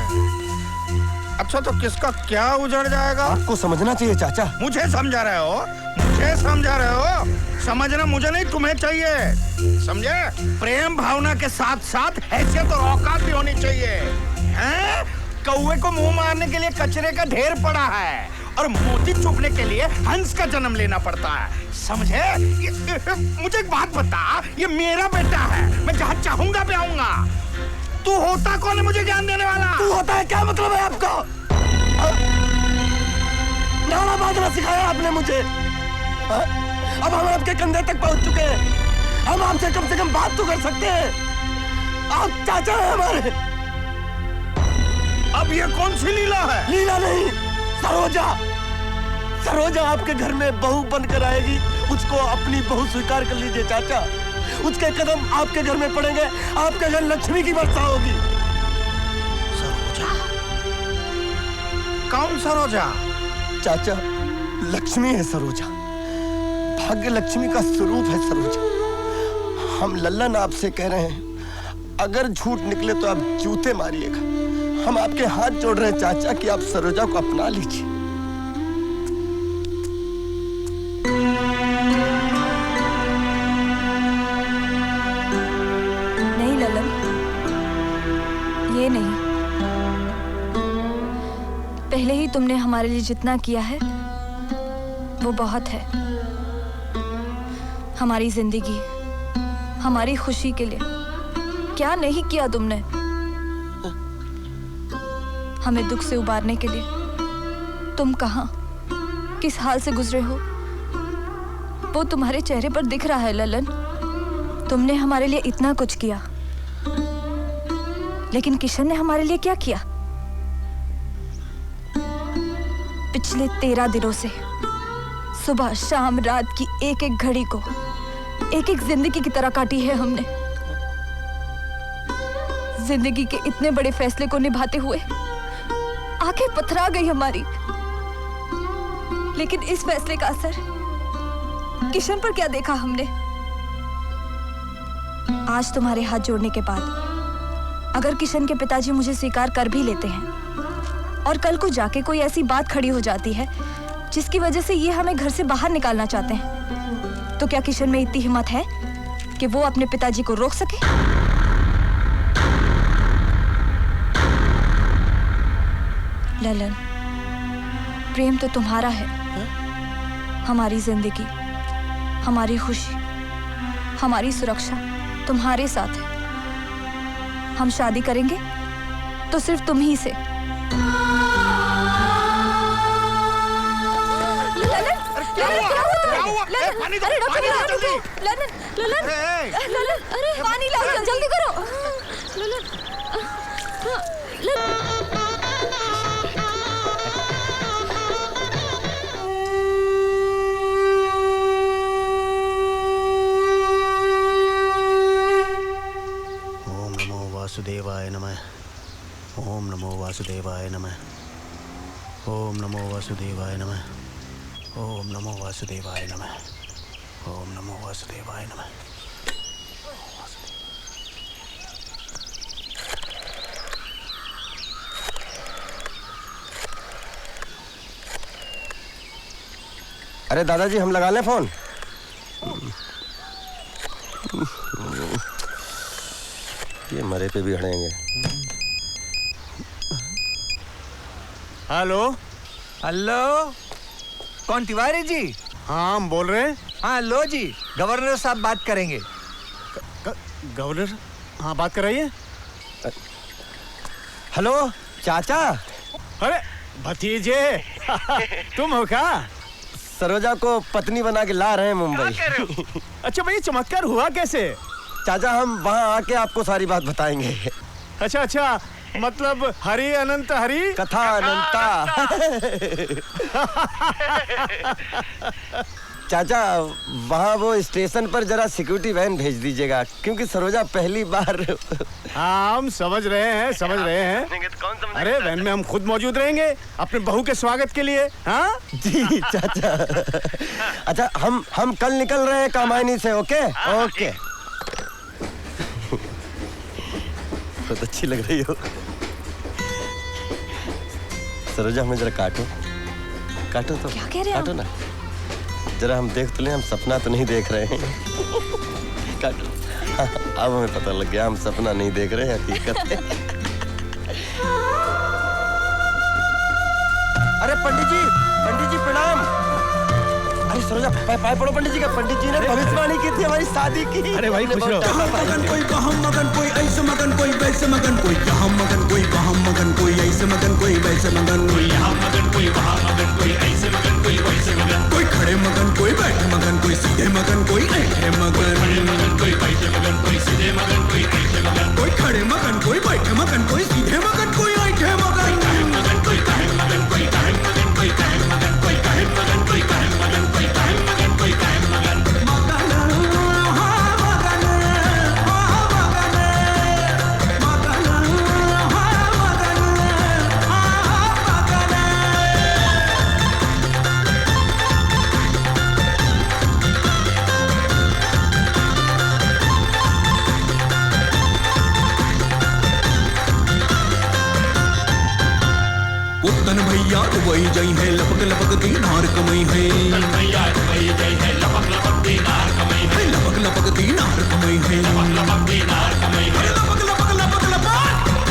अच्छा तो किसका क्या उजड़ जाएगा? आपको समझना चाहिए चाचा। मुझे समझा रहे हो? मुझे समझा रहे हो? समझना मुझे नहीं तुम्हें चाहिए, समझे? प्रेम भावना के साथ साथ हैसियत और औकात भी होनी चाहिए। हैं? कौवे को मुंह मारने के लिए कचरे का ढेर पड़ा है और मोती चुपने के लिए हंस का जन्म लेना पड़ता है, समझे? मुझे एक बात बता, ये मेरा बेटा है, मैं जहाँ चाहूंगा भी आऊंगा। तू होता कौन है मुझे ज्ञान देने वाला? तू होता है क्या मतलब है आपका? नारा बाजना सिखाया आपने मुझे। अब हम आपके कंधे तक पहुंच चुके हैं, हम आपसे कम से कम बात तो कर सकते हैं। आप चाचा हैं हमारे। अब ये कौन सी लीला है? लीला नहीं, सरोजा। सरोजा आपके घर में बहू बनकर आएगी, उसको अपनी बहू स्वीकार कर लीजिए चाचा। उसके कदम आपके घर में पड़ेंगे, आपके घर लक्ष्मी की वर्षा होगी। सरोजा? कौन सरोजा? चाचा लक्ष्मी है सरोजा, भाग्य लक्ष्मी का स्वरूप है सरोजा। हम लल्लन आपसे कह रहे हैं, अगर झूठ निकले तो आप जूते मारिएगा। हम आपके हाथ जोड़ रहे हैं चाचा कि आप सरोजा को अपना लीजिए। नहीं ललन, ये नहीं। पहले ही तुमने हमारे लिए जितना किया है वो बहुत है। हमारी जिंदगी, हमारी खुशी के लिए क्या नहीं किया तुमने? हमें दुख से उबारने के लिए तुम कहां, किस हाल से गुजरे हो, वो तुम्हारे चेहरे पर दिख रहा है ललन। तुमने हमारे लिए इतना कुछ किया, लेकिन किशन ने हमारे लिए क्या किया? पिछले 13 दिनों से सुबह शाम रात की एक एक घड़ी को एक एक जिंदगी की तरह काटी है हमने। जिंदगी के इतने बड़े फैसले को निभाते हुए आंखें पथरा गई हमारी, लेकिन इस फैसले का असर किशन पर क्या देखा हमने? आज तुम्हारे हाथ जोड़ने के बाद अगर किशन के पिताजी मुझे स्वीकार कर भी लेते हैं और कल को जाके कोई ऐसी बात खड़ी हो जाती है जिसकी वजह से ये हमें घर से बाहर निकालना चाहते हैं, तो क्या किशन में इतनी हिम्मत है कि वो अपने पिताजी को रोक सके? ललन, प्रेम तो तुम्हारा है। हमारी जिंदगी, हमारी खुशी, हमारी सुरक्षा तुम्हारे साथ है। हम शादी करेंगे तो सिर्फ तुम ही से। अरे पानी लाओ, जल्दी करो। वासुदेवाय नमः। ओम नमो वासुदेवाय नमः। ओम नमो वासुदेवाय नमः। ओम नमो वासुदेवाय नमः। अरे दादाजी हम लगा लें फोन? ये मरे पे भी हड़ेंगे। हेलो हेलो, कौन तिवारी जी? हाँ हम बोल रहे हैं। हाँ लो जी, गवर्नर साहब बात करेंगे। गवर्नर? हाँ बात कराइए। हेलो चाचा। अरे भतीजे तुम हो क्या? सरोजा को पत्नी बना के ला रहे हैं मुंबई। अच्छा भाई, चमत्कार हुआ कैसे? चाचा हम वहाँ आके आपको सारी बात बताएंगे। अच्छा अच्छा, मतलब हरि अनंत हरि कथा अनंता। चाचा वहाँ वो स्टेशन पर जरा सिक्योरिटी वैन भेज दीजिएगा, क्योंकि सरोजा पहली बार। हाँ हम समझ रहे हैं, समझ रहे हैं। अरे वैन में हम खुद मौजूद रहेंगे अपने बहू के स्वागत के लिए। हाँ जी चाचा। अच्छा हम कल निकल रहे हैं कामायनी से। Okay okay. बहुत अच्छी लग रही हो सरोजा। हमें जरा काटो काटो तो। क्या कह रहे काटो ना जरा, हम देख तो लें हम सपना तो नहीं देख रहे हैं। काटो। अब हमें पता लग गया हम सपना नहीं देख रहे हैं, हकीकत है। अरे पंडित जी प्रणाम। अरे सरोजा पाए पड़ो पंडित जी का। पंडित जी ने भविष्यवाणी की थी हमारी शादी की। अरे भाई खुश रहो। मगन कोई वहाँ मगन, कोई ऐसे मगन, कोई वैसे मगन, कोई यहाँ मगन, कोई वहाँ मगन, कोई ऐसे मगन, कोई वैसे मगन, कोई यहाँ मगन, कोई वहाँ मगन, कोई ऐसे मगन, कोई वैसे मगन, कोई खड़े मगन, कोई बैठे मगन, कोई सीधे मगन, कोई ऐठे मगन, खड़े मगन, कोई बैठे मगन, कोई सीधे मगन, कोई ऐठे मगन, कोई खड़े मगन, कोई बैठे मगन, कोई सीधे मगन, कोई ऐठे मगन, कोई काहे मगन, कोई काहे मगन, कोई काहे मगन, कोई काहे मगन, कोई काहे मगन, कोई काहे मगन, कोई काहे मगन, उत्तन भैया वही जई है लपक लपक की नार कमई है। उत्तन भैया वही जई है लपक लपक की नार कमई है। लपक लपक की नार कमई है। लपक लपक की नार कमई है। लपक लपक लपक लपक।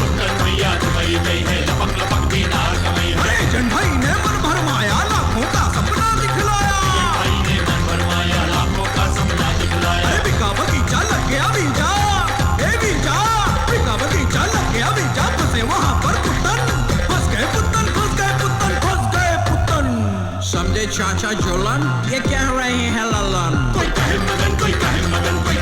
उत्तन भैया वही जई है लपक लपक की नार कमई है। अरे जन भाई ने मन भरमाया लाखों का सपना दिखलाया। जन भाई ने मन भरमाया लाखों का सपना दिखलाया। अरे बिका बगीचा लग गया बीजा, ए बीजा बिका बगीचा लग गया बीजा, फंसे वहाँ पर पुत्तन, फंस गए पुत्तन, समझे चाचा जोलन, ये कह रहे हैं ललन। कोई काहे मगन, कोई काहे मगन, कोई